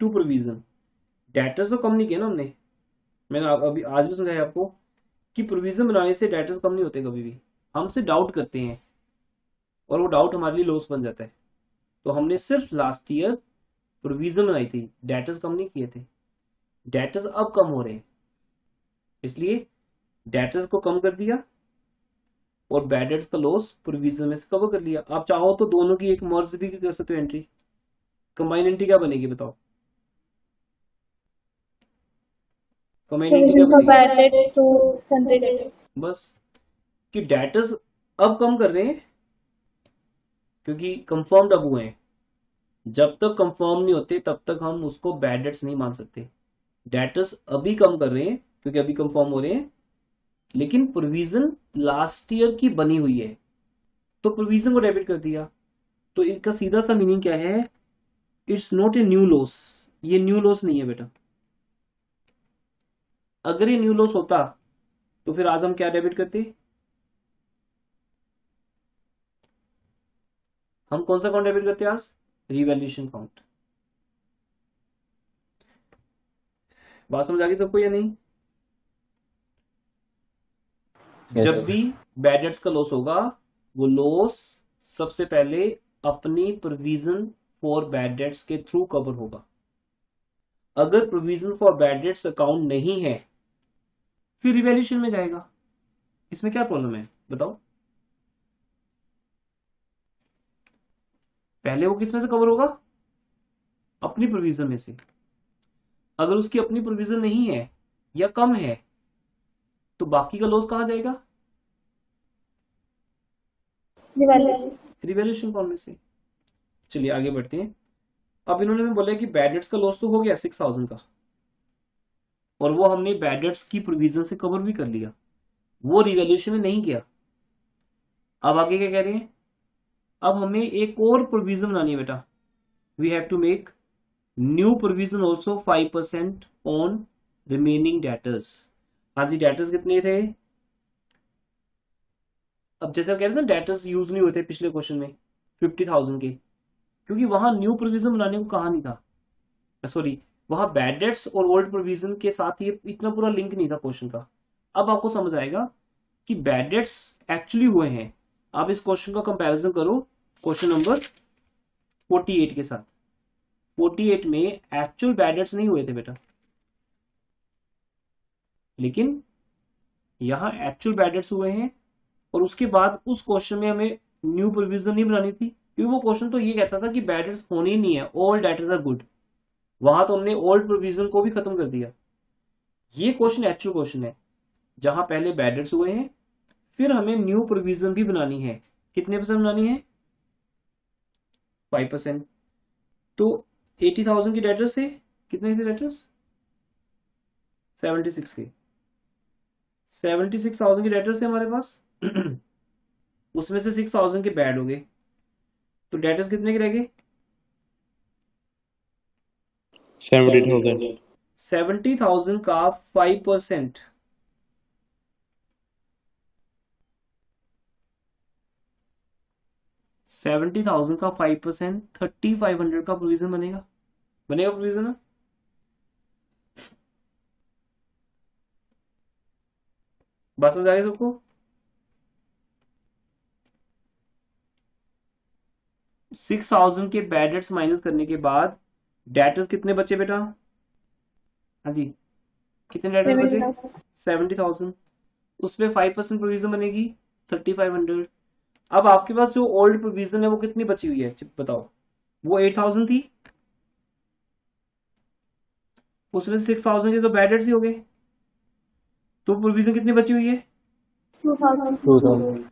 to provision. Debtors तो कम नहीं किया ना हमने, मैंने अभी आज भी समझाया आपको कि प्रोविजन बनाने से डेटर्स कम नहीं होते कभी भी, हमसे डाउट करते हैं और वो डाउट हमारे लिए लॉस बन जाता है। तो हमने सिर्फ लास्ट ईयर प्रोविजन बनाई थी, डेटर्स कम नहीं किए थे। डेटर्स अब कम हो रहे हैं, इसलिए डेटर्स को कम कर दिया और बैड डेट्स का लॉस प्रोविजन में से कवर कर लिया। आप चाहो तो दोनों की एक मर्ज भी कर सकते हो एंट्री, कंबाइन एंट्री क्या बनेगी बताओ, कंबाइन एंट्री क्या बनेगी, बस कि डेटर्स अब कम कर रहे हैं क्योंकि कंफर्म्ड अब हुए हैं। जब तक कंफर्म नहीं होते तब तक हम उसको बैड डेट्स नहीं मान सकते। डेटर्स अभी कम कर रहे हैं क्योंकि अभी कंफर्म हो रहे हैं, लेकिन प्रोविजन लास्ट ईयर की बनी हुई है तो प्रोविजन को डेबिट कर दिया। तो इसका सीधा सा मीनिंग क्या है, it's not a new loss, ये न्यू लॉस नहीं है बेटा। अगर ये न्यू लॉस होता तो फिर आज हम क्या डेबिट करते, हम कौन सा अकाउंट डेबिट करते आज, रिवैल्यूएशन अकाउंट। बात समझ आ गई सबको या नहीं? Yes. जब भी बैड डेट्स का लॉस होगा वो लॉस सबसे पहले अपनी प्रोविजन फॉर बैड डेट्स के थ्रू कवर होगा। अगर provision for bad debts account नहीं है फिर रिवैल्यूएशन में जाएगा। इसमें क्या प्रॉब्लम है बताओ, पहले वो किस में से कवर होगा, अपनी प्रोविजन में से। अगर उसकी अपनी प्रोविजन नहीं है या कम है तो बाकी का लॉस कहां जाएगा, रिवैल्यूएशन अकाउंट में से। चलिए आगे बढ़ते हैं। अब इन्होंने में बोला कि बैड डेट्स का लॉस तो हो गया 6,000 का, और वो हमने बैड डेट्स की प्रोविजन से कवर भी कर लिया, वो रिवैल्यूएशन में नहीं किया। अब आगे क्या कह रहे हैं, अब हमें एक और प्रोविजन बनानी है बेटा, we have to make new provision also 5% on remaining debtors. हाँ जी, डेटर्स कितने थे, अब जैसे कह रहे थे डेटर्स यूज नहीं हुए थे पिछले क्वेश्चन में 50,000 के, क्योंकि वहां न्यू प्रोविजन बनाने को कहा नहीं था, सॉरी वहां बैड डेट्स और ओल्ड प्रोविजन के साथ ये इतना पूरा लिंक नहीं था क्वेश्चन का। अब आपको समझ आएगा कि बैड डेट्स एक्चुअली हुए हैं। आप इस क्वेश्चन का कंपैरिजन करो क्वेश्चन नंबर 48 के साथ। 48 में एक्चुअल बैड डेट्स नहीं हुए थे बेटा, लेकिन यहां एक्चुअल बैड डेट्स हुए हैं और उसके बाद उस क्वेश्चन में हमें न्यू प्रोविजन नहीं बनानी थी, क्योंकि वो क्वेश्चन तो ये कहता था कि बैड डेट्स होने ही नहीं है, ऑल डेटर्स आर गुड। वहां तो हमने ओल्ड प्रोविजन को भी खत्म कर दिया। ये क्वेश्चन एक्चुअल क्वेश्चन है जहां पहले बैड डेट्स हुए हैं, फिर हमें न्यू प्रोविजन भी बनानी है। कितने परसेंट बनानी है? 5%। तो 80,000 की डेटर्स थे, कितने थे डेटर्स? 76 के। 76,000 की डेटर्स थे हमारे पास उसमें से 6,000 के बैड हो गए, तो डेटर्स कितने के रह गए? 70,000। 70,000 का 5%, 70,000 का 5%, 3,500 का प्रोविजन बनेगा। बनेगा प्रोविजन ना? बात समझ आ रही है सबको? 6,000 के बैड डेट्स माइनस करने के बाद डेटर्स कितने बचे बेटा? हाँ जी, कितने डेटर्स बचे? 70,000। उसमें 5% प्रोविजन बनेगी, 3,500। अब आपके पास जो ओल्ड प्रोविजन है वो कितनी बची हुई है बताओ? वो 8,000 थी, उसमें 6,000 के तो बैड डेट्स ही हो गए, तो प्रोविजन कितनी बची हुई है? 2,000।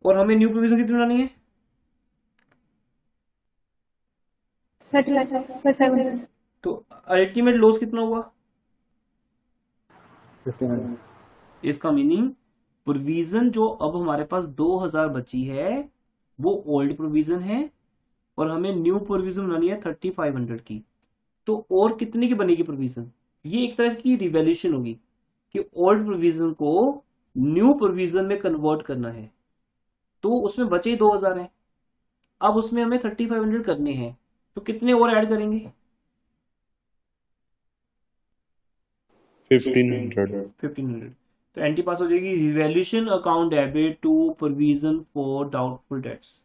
और हमें न्यू प्रोविजन कितनी बनानी है? 37। तो अल्टीमेट लॉस कितना हुआ? 1,500। इसका मीनिंग प्रोविजन जो अब हमारे पास 2,000 बची है वो ओल्ड प्रोविजन है, और हमें न्यू प्रोविजन बनानी है 3,500 की। तो और कितने की बनेगी प्रोविजन? ये एक तरह की रिवैल्यूएशन होगी कि ओल्ड प्रोविजन को न्यू प्रोविजन में कन्वर्ट करना है। तो उसमें बचे ही 2,000 है, अब उसमें हमें 3,500 करने हैं, तो कितने और ऐड करेंगे? 1,500। तो एंटी पास हो जाएगी revaluation account debit to provision for doubtful debts.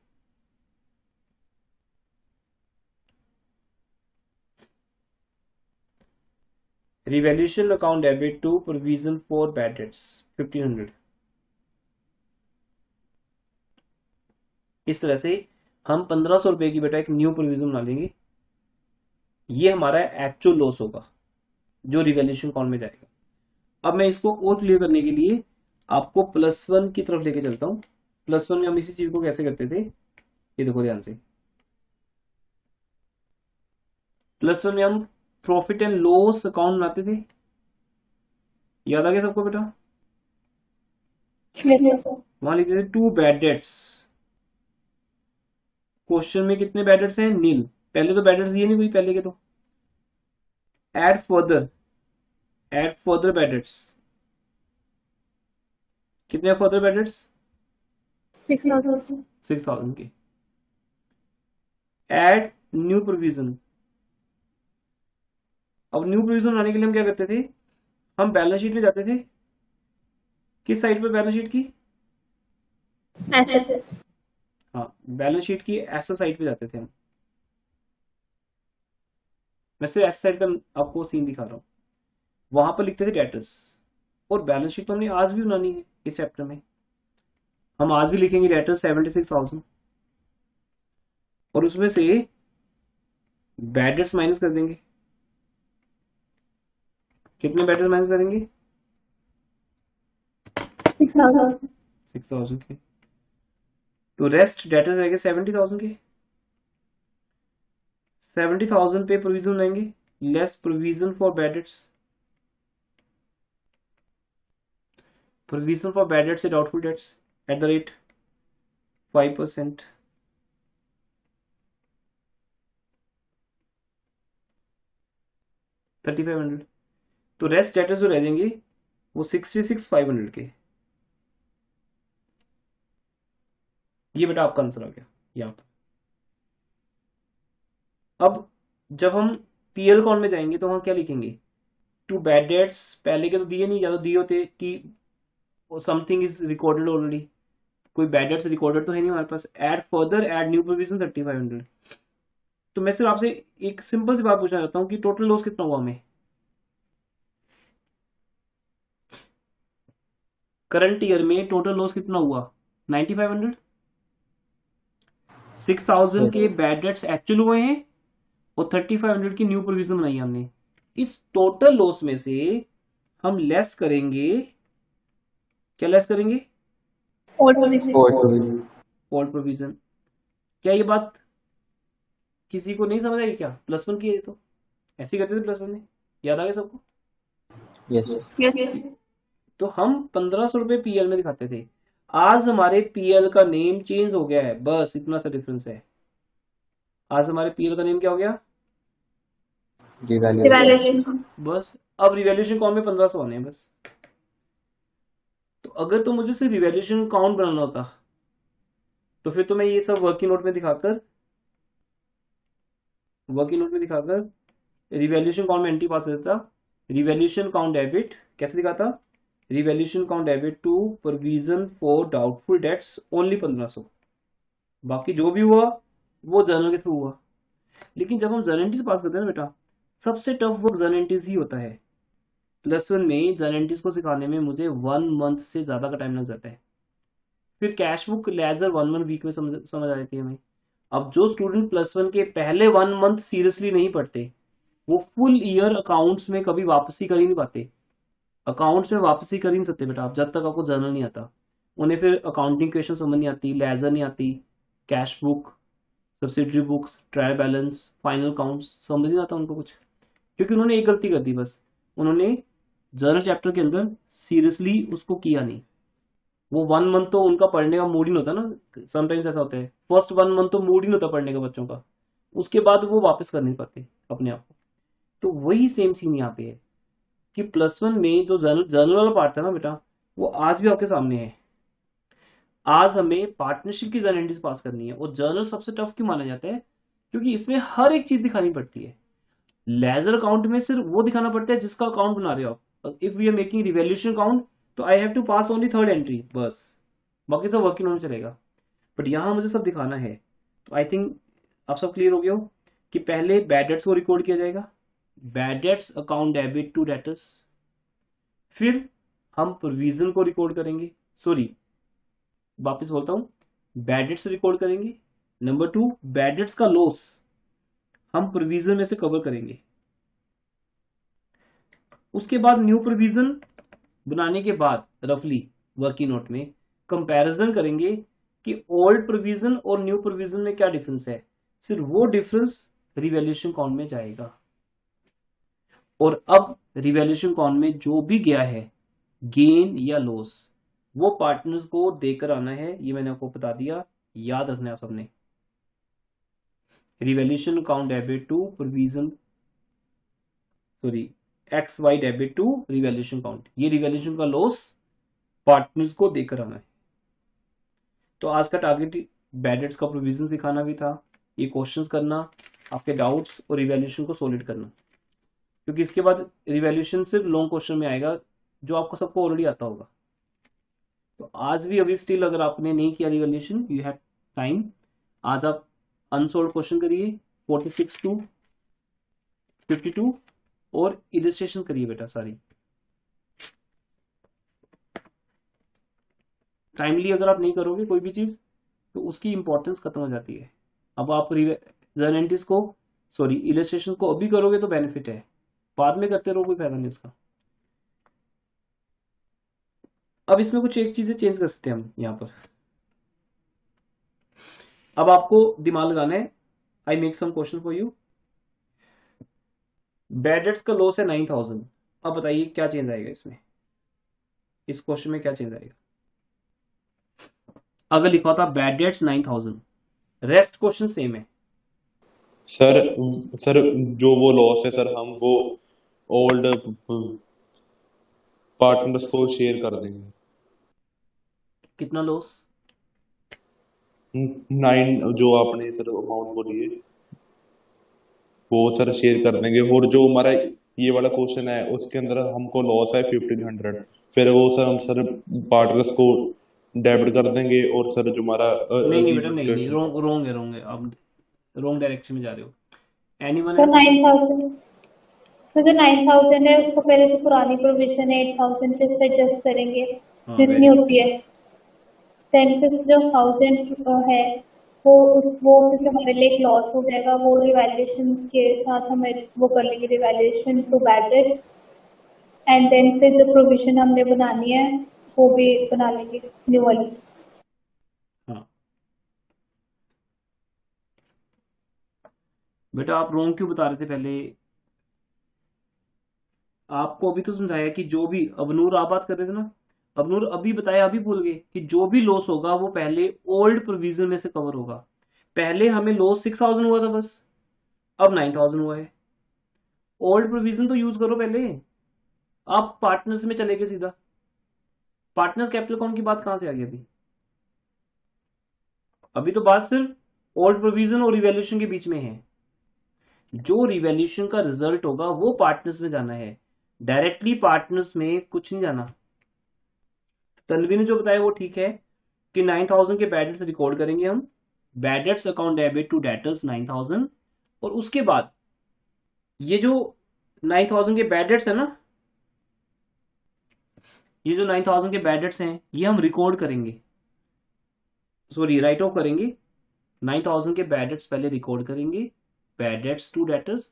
Revaluation account debit to provision for bad debts 1,500। इस तरह से हम 1,500 रुपए की बेटा एक न्यू प्रोविजन बना लेंगे। ये हमारा एक्चुअल लॉस होगा जो रिवैल्यूएशन अकाउंट में जाएगा। अब मैं इसको और क्लियर करने के लिए आपको +1 की तरफ लेके चलता हूं। +1 में हम इसी चीज को कैसे करते थे, ये देखो ध्यान से। +1 में हम प्रॉफिट एंड लॉस अकाउंट बनाते थे, याद आ गया सबको बेटा? वहां लिखते थे 2 बैड डेट्स। क्वेश्चन में कितने बैड डेट्स हैं? नील। पहले तो बैड डेट्स दिए नहीं कोई पहले के, तो एड फर्दर बैड डेट्स। कितने फर्दर बैड डेट्स? 6,000 के। Add new provision. अब न्यू प्रोविजन बनाने के लिए हम क्या करते थे? हम बैलेंस शीट में जाते थे। किस साइड पे बैलेंस शीट की? हाँ, बैलेंस शीट की ऐसा साइड पे जाते थे हम। मैं सिर्फ ऐसा साइड का आपको सीन दिखा रहा हूँ। वहां पर लिखते थे डेटर्स, और बैलेंस शीट तो हमने आज भी बनानी है इस चैप्टर में। हम आज भी लिखेंगे डेटर्स 76,000, और उसमें से बैड डेट्स माइनस कर देंगे। कितने बैड डेट्स माइनस करेंगे? 6,000 के। तो रेस्ट डेटर्स रहेंगे 70,000 के। 70,000 पे प्रोविजन लेंगे, less provision for bad debts. Provision for bad debts से doubtful debts at the rate 5%। $3,500। तो रेस्ट डेटर्स जो रह जाएंगे वो 66,500 के। ये बेटा आपका आंसर आ गया यहाँ पर। अब जब हम पीएल अकाउंट में जाएंगे तो हम क्या लिखेंगे? टू बैड डेट्स, पहले के तो दिए नहीं, या तो दिए होते कि समथिंग इज रिकॉर्डेड ऑलरेडी, कोई बैड डेट्स रिकॉर्डेड तो है नहीं हमारे पास। Add further add new provision 3,500। तो मैं सिर्फ आपसे एक सिंपल सी बात पूछना चाहता हूँ कि टोटल लॉस कितना हुआ हमें करंट ईयर में? टोटल लॉस कितना हुआ? 9500 6000 के बैड डेट्स एक्चुअल हुए हैं और 3500 की न्यू प्रोविजन बनाई हमने। इस टोटल लॉस में से हम लेस करेंगे, क्या लेस करेंगे? Old provision. Old provision. क्या ये बात किसी को नहीं समझ आई क्या? प्लस वन की है तो ऐसे ही करते थे प्लस वन में, याद आ गया सबको? यस। तो हम 1500 रुपए पीएल में दिखाते थे, आज हमारे पीएल का नेम चेंज हो गया है, बस इतना सा डिफरेंस है। आज हमारे पीएल का नेम क्या हो गया? रिवैल्यूएशन। बस अब रिवैल्यूएशन काउंट में 1500 आने हैं बस। तो अगर तो मुझे सिर्फ रिवैल्यूएशन काउंट बनाना होता तो फिर तो मैं ये सब वर्किंग नोट में दिखाकर रिवैल्यूएशन काउंट में एंट्री पास देता। रिवैल्यूएशन काउंट डेबिट कैसे दिखाता? Revaluation account debit to provision for doubtful debts only 1500, बाकी जो भी हुआ वो जर्नल के थ्रू हुआ। लेकिन जब हम जर्नल एंट्रीज पास करते हैं ना बेटा, सबसे टफ वर्क जर्नल एंट्रीज ही होता है। प्लस वन में जर्नल एंट्रीज को सिखाने में मुझे 1 मंथ से ज्यादा का टाइम लग जाता है। फिर कैश बुक लेजर 1 वीक में समझ आ जाती है हमें। अब जो स्टूडेंट प्लस वन के पहले 1 मंथ सीरियसली नहीं पढ़ते, वो फुल ईयर अकाउंट्स में कभी वापसी कर ही नहीं पाते। अकाउंट्स में वापसी कर ही नहीं सकते बेटा आप, जब तक आपको जर्नल नहीं आता। उन्हें फिर अकाउंटिंग क्वेश्चन समझ नहीं आती, लेजर नहीं आती, cash book, subsidiary books, trial balance, final counts समझ नहीं आता उनको कुछ, क्योंकि उन्होंने एक गलती कर दी बस, उन्होंने जर्नल चैप्टर के अंदर सीरियसली उसको किया नहीं। वो 1 मंथ तो उनका पढ़ने का मूड ही नहीं होता ना, समटाइम्स ऐसा होता है, फर्स्ट 1 मंथ तो मूड ही नहीं होता पढ़ने का बच्चों का, उसके बाद वो वापस कर नहीं पाते अपने आप को। तो वही सेम सीन यहाँ पे है कि प्लस वन में जो जर्नल वाला पार्ट था ना बेटा, वो आज भी आपके सामने है। आज हमें पार्टनरशिप की जर्नल एंट्रीज पास करनी है, और जर्नल सबसे टफ क्यों माना जाता है? क्योंकि इसमें हर एक चीज दिखानी पड़ती है। लेजर अकाउंट में सिर्फ वो दिखाना पड़ता है जिसका अकाउंट बना रहे हो आप। If we are making revaluation account तो I have to pass only third entry बस, बाकी सब वर्किंग नोट चलेगा। बट यहाँ मुझे सब दिखाना है। तो आई थिंक आप सब क्लियर हो गया हो कि पहले बैड डेट्स को रिकॉर्ड किया जाएगा, bad debts account debit to debtors, फिर हम प्रोविजन को रिकॉर्ड करेंगे, सॉरी वापस बोलता हूं, बैड डेट्स रिकॉर्ड करेंगे। नंबर 2 बैड डेट्स का लॉस हम प्रोविजन में से कवर करेंगे। उसके बाद न्यू प्रोविजन बनाने के बाद रफली वर्किंग नोट में कंपैरिजन करेंगे कि ओल्ड प्रोविजन और न्यू प्रोविजन में क्या डिफरेंस है। सिर्फ वो डिफरेंस रिवैल्यूएशन काउंट में जाएगा। और अब रिवैल्यूएशन काउंट में जो भी गया है गेन या लॉस, वो पार्टनर्स को देकर आना है। ये मैंने आपको बता दिया, याद रखना है आप सबने। Revaluation account debit to provision, sorry X Y debit to revaluation account, ये रिवैल्यूएशन का लॉस पार्टनर्स को देकर आना है। तो आज का टारगेट बैड डेट्स का प्रोविजन सिखाना भी था, ये क्वेश्चंस करना, आपके डाउट्स और रिवैल्यूएशन को सॉलिड करना, क्योंकि इसके बाद रिवैल्यूएशन सिर्फ लॉन्ग क्वेश्चन में आएगा जो आपको सबको ऑलरेडी आता होगा। तो आज भी अभी स्टिल अगर आपने नहीं किया रिवैल्यूएशन, यू हैव टाइम, आज आप अनसॉल्व क्वेश्चन करिए 46 टू 52 और इलस्ट्रेशन करिए बेटा सारी। टाइमली अगर आप नहीं करोगे कोई भी चीज तो उसकी इंपॉर्टेंस खत्म हो जाती है। अब आप जर्नल एंट्रीज को, सॉरी इलस्ट्रेशन को अभी करोगे तो बेनिफिट है, बाद में करते रहो कोई फायदा नहीं उसका। अब इसमें कुछ एक चीजें चेंज कर सकते हैं हम यहां पर। अब आपको दिमाग लगाना है, I make some question for you. Bad debts का लॉस है 9000, अब बताइए क्या चेंज आएगा इसमें, इस क्वेश्चन में क्या चेंज आएगा? अगर लिखा था bad debts 9000, rest question same है। सर जो वो लॉस है सर, हम वो ओल्ड पार्टनर्स को शेयर कर देंगे। कितना लॉस? 9 जो आपने सर अमाउंट बोली है वो सर शेयर कर देंगे। और जो हमारा ये वाला क्वेश्चन है उसके अंदर हमको लॉस है 1500, फिर वो सर हम सर पार्टनर्स को डेबिट कर देंगे। और सर जो हमारा नहीं बेटा नहीं, रोंग है, आप रोंग डायरेक्शन में जा रहे हो। एनीवन? तो 9000, तो जो 9000 है उसको पहले तो पुरानी प्रोविजन है 8000 से एडजस्ट करेंगे जितनी होती है, देन फिर जो 1000 है वो फिर हमारे लिए एक लॉस हो जाएगा, वो रिवैल्यूएशन के साथ हमें वो कर लेंगे revaluation to bad debt, and then फिर जो प्रोविजन हमने बनानी है वो भी बना लेंगे न्यू वाली। हाँ बेटा, आप रॉन्ग क्यों बता रहे थे पहले? आपको अभी तो समझाया कि जो भी, अबनूर आप बात कर रहे थे ना, अबनूर अभी बताया, अभी भूल गए कि जो भी लॉस होगा वो पहले ओल्ड प्रोविजन में से कवर होगा। पहले हमें लॉस 6000 हुआ था बस, अब 9000 हुआ है। ओल्ड प्रोविजन तो यूज करो पहले। आप पार्टनर्स में चले गए सीधा। पार्टनर्स कैपिटल अकाउंट की बात कहां से आ गई अभी? अभी तो बात सिर्फ ओल्ड प्रोविजन और रिवैल्यूएशन के बीच में है। जो रिवैल्यूएशन का रिजल्ट होगा वो पार्टनर्स में जाना है, डायरेक्टली पार्टनर्स में कुछ नहीं जाना। तन्वी ने जो बताया वो ठीक है कि 9000 के बैड डेट्स रिकॉर्ड करेंगे हम, bad debts account debit to debtors 9000, और उसके बाद ये जो 9000 के बैड डेट्स है ना, ये जो 9000 के बैड डेट्स हैं ये हम रिकॉर्ड करेंगे, सॉरी राइट ऑफ करेंगे। 9000 के बैड डेट्स पहले रिकॉर्ड करेंगे, बैड डेट्स टू डेटर्स,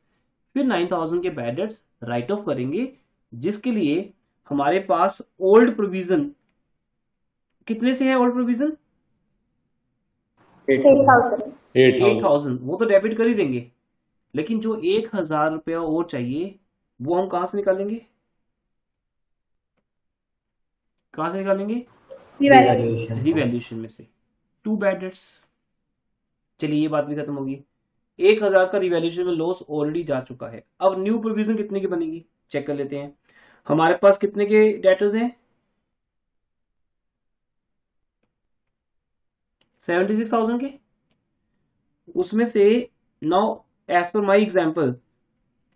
फिर 9000 के बैड डेट्स राइट ऑफ करेंगे, जिसके लिए हमारे पास ओल्ड प्रोविजन कितने से है? ओल्ड प्रोविजन 8000, वो तो डेबिट कर ही देंगे, लेकिन जो 1000 रुपया और चाहिए वो हम कहां से निकालेंगे? कहां से निकालेंगे? रिवैल्यूएशन में से, टू बैड डेट्स। चलिए ये बात भी खत्म होगी। 1000 का रिवैल्यूएशन में लॉस ऑलरेडी जा चुका है। अब न्यू प्रोविजन कितने की बनेगी चेक कर लेते हैं। हमारे पास कितने के डेटर्स हैं? 76,000 के। उसमें से now as per my example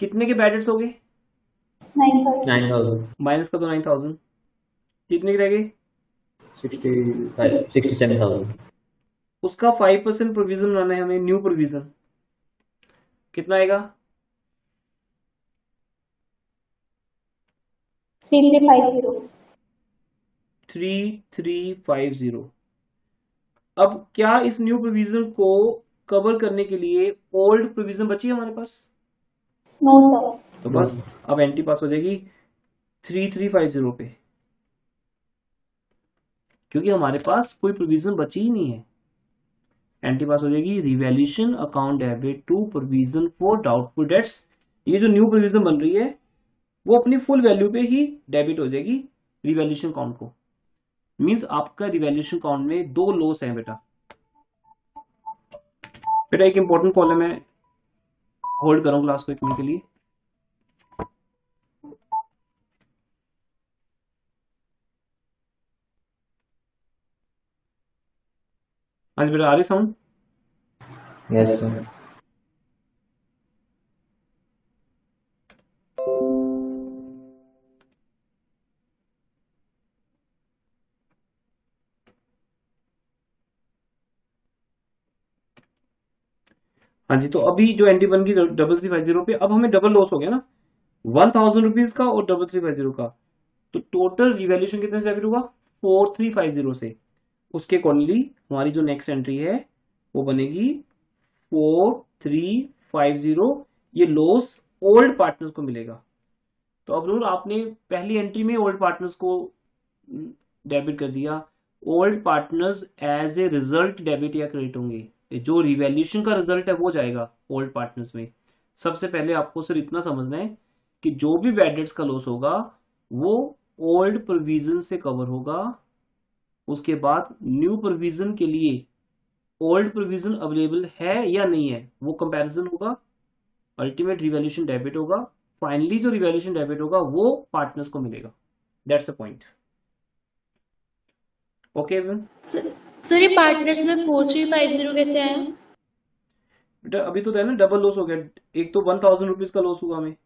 कितने के बैड डेट्स हो गए? 9000 माइनस का तो 9000, कितने के रह गए? 67,000। उसका 5% प्रोविजन बनाना है हमें, न्यू प्रोविजन। कितना आएगा? 3350। अब क्या इस न्यू प्रोविजन को कवर करने के लिए ओल्ड प्रोविजन बची है हमारे पास? No sir. तो बस अब एंटी पास हो जाएगी 3350 पे, क्योंकि हमारे पास कोई प्रोविजन बची ही नहीं है। एंटी पास हो जाएगी revaluation account debit to provision for doubtful debts. ये जो न्यू प्रोविजन बन रही है वो अपनी फुल वैल्यू पे ही डेबिट हो जाएगी रिवैल्यूएशन अकाउंट को। मींस आपका रिवैल्यूएशन अकाउंट में दो लॉस है बेटा। बेटा एक इंपॉर्टेंट कॉल है, मैं होल्ड करूं क्लास को 1 मिनट के लिए। आज बेटा आ रही साउंड? Yes sir. हाँ जी, तो अभी जो एंट्री बन गई 3350 पे, अब हमें डबल लॉस हो गया ना 1000 रुपीज का और 3350 का, तो टोटल रिवैल्यूएशन कितने से डेबिट हुआ? 4350 से। उसके अकॉर्डिंगली हमारी जो नेक्स्ट एंट्री है वो बनेगी 4350। ये लॉस ओल्ड पार्टनर्स को मिलेगा। तो अब रूल आपने पहली एंट्री में ओल्ड पार्टनर्स को डेबिट कर दिया। Old partners as a result debit या क्रेडिट होंगे। जो रिवैल्यूएशन का रिजल्ट है वो जाएगा ओल्ड पार्टनर्स में। सबसे पहले आपको सिर्फ इतना समझना है कि जो भी बैड डेट्स का लॉस होगा वो ओल्ड प्रोविजन से कवर होगा। उसके बाद न्यू प्रोविजन के लिए ओल्ड प्रोविजन अवेलेबल है या नहीं है वो कंपैरिजन होगा। अल्टीमेट रिवैल्यूएशन डेबिट होगा। फाइनली जो रिवैल्यूएशन डेबिट होगा वो पार्टनर्स को मिलेगा। That's a point. Okay sir ये पार्टनर्स में 4350 कैसे आया? बेटा अभी तो है ना डबल लॉस हो गया। एक तो 1000 रुपीज का लॉस हुआ हमें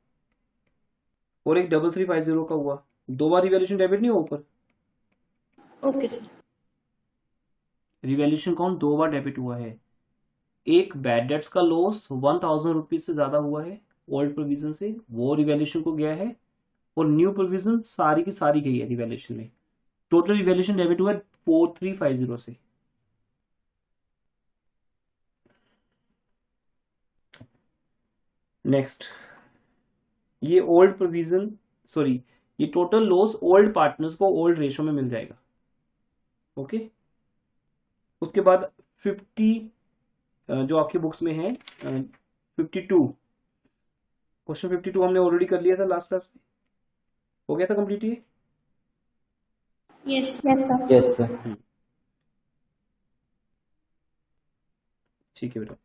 और एक 3350 का हुआ। दो बार रिवैल्यूएशन डेबिट नहीं हुआ ऊपर। Okay sir. रिवैल्यूएशन अकाउंट दो बार डेबिट हुआ है। एक बैड डेट्स का लॉस 1000 रुपीज से ज्यादा हुआ है ओल्ड प्रोविजन से, वो रिवैल्यूएशन को गया है, और न्यू प्रोविजन सारी की सारी गई है रिवैल्यूएशन में। टोटल रिवैल्यूएशन डेबिट हुआ 4350 से। नेक्स्ट, ये ओल्ड प्रोविजन, सॉरी, ये टोटल लॉस ओल्ड पार्टनर्स को ओल्ड रेशो में मिल जाएगा। ओके, उसके बाद 50 जो आपकी बुक्स में है 52, क्वेश्चन 52 हमने ऑलरेडी कर लिया था लास्ट क्लास में, हो गया था कंप्लीट ये। Yes yes sir. ठीक है बेटा।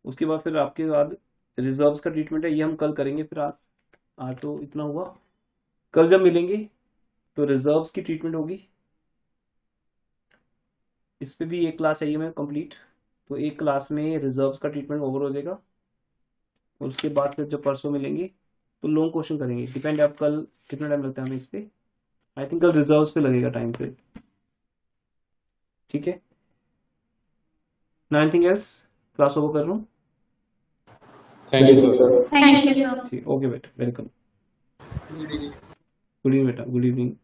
उसके बाद फिर आपके बाद रिजर्व्स का ट्रीटमेंट है, ये हम कल करेंगे। फिर आज तो इतना हुआ, कल जब मिलेंगे तो रिजर्व्स की ट्रीटमेंट होगी। इस पे भी एक क्लास चाहिए मैं कंप्लीट, तो एक क्लास में रिजर्व्स का ट्रीटमेंट ओवर हो जाएगा। और उसके बाद फिर जब परसों मिलेंगे तो लॉन्ग क्वेश्चन करेंगे। डिपेंड आप कल कितना टाइम लगता है हमें इस पे, आई थिंक कल रिजर्व्स पे लगेगा टाइम फिर। ठीक है, नाइथिंग एल्स, क्लास ओवर कर रहा हूँ। Thank you sir. Thank you sir. ठीक, ओके बेटा, वेलकम। गुड इवनिंग बेटा, गुड इवनिंग।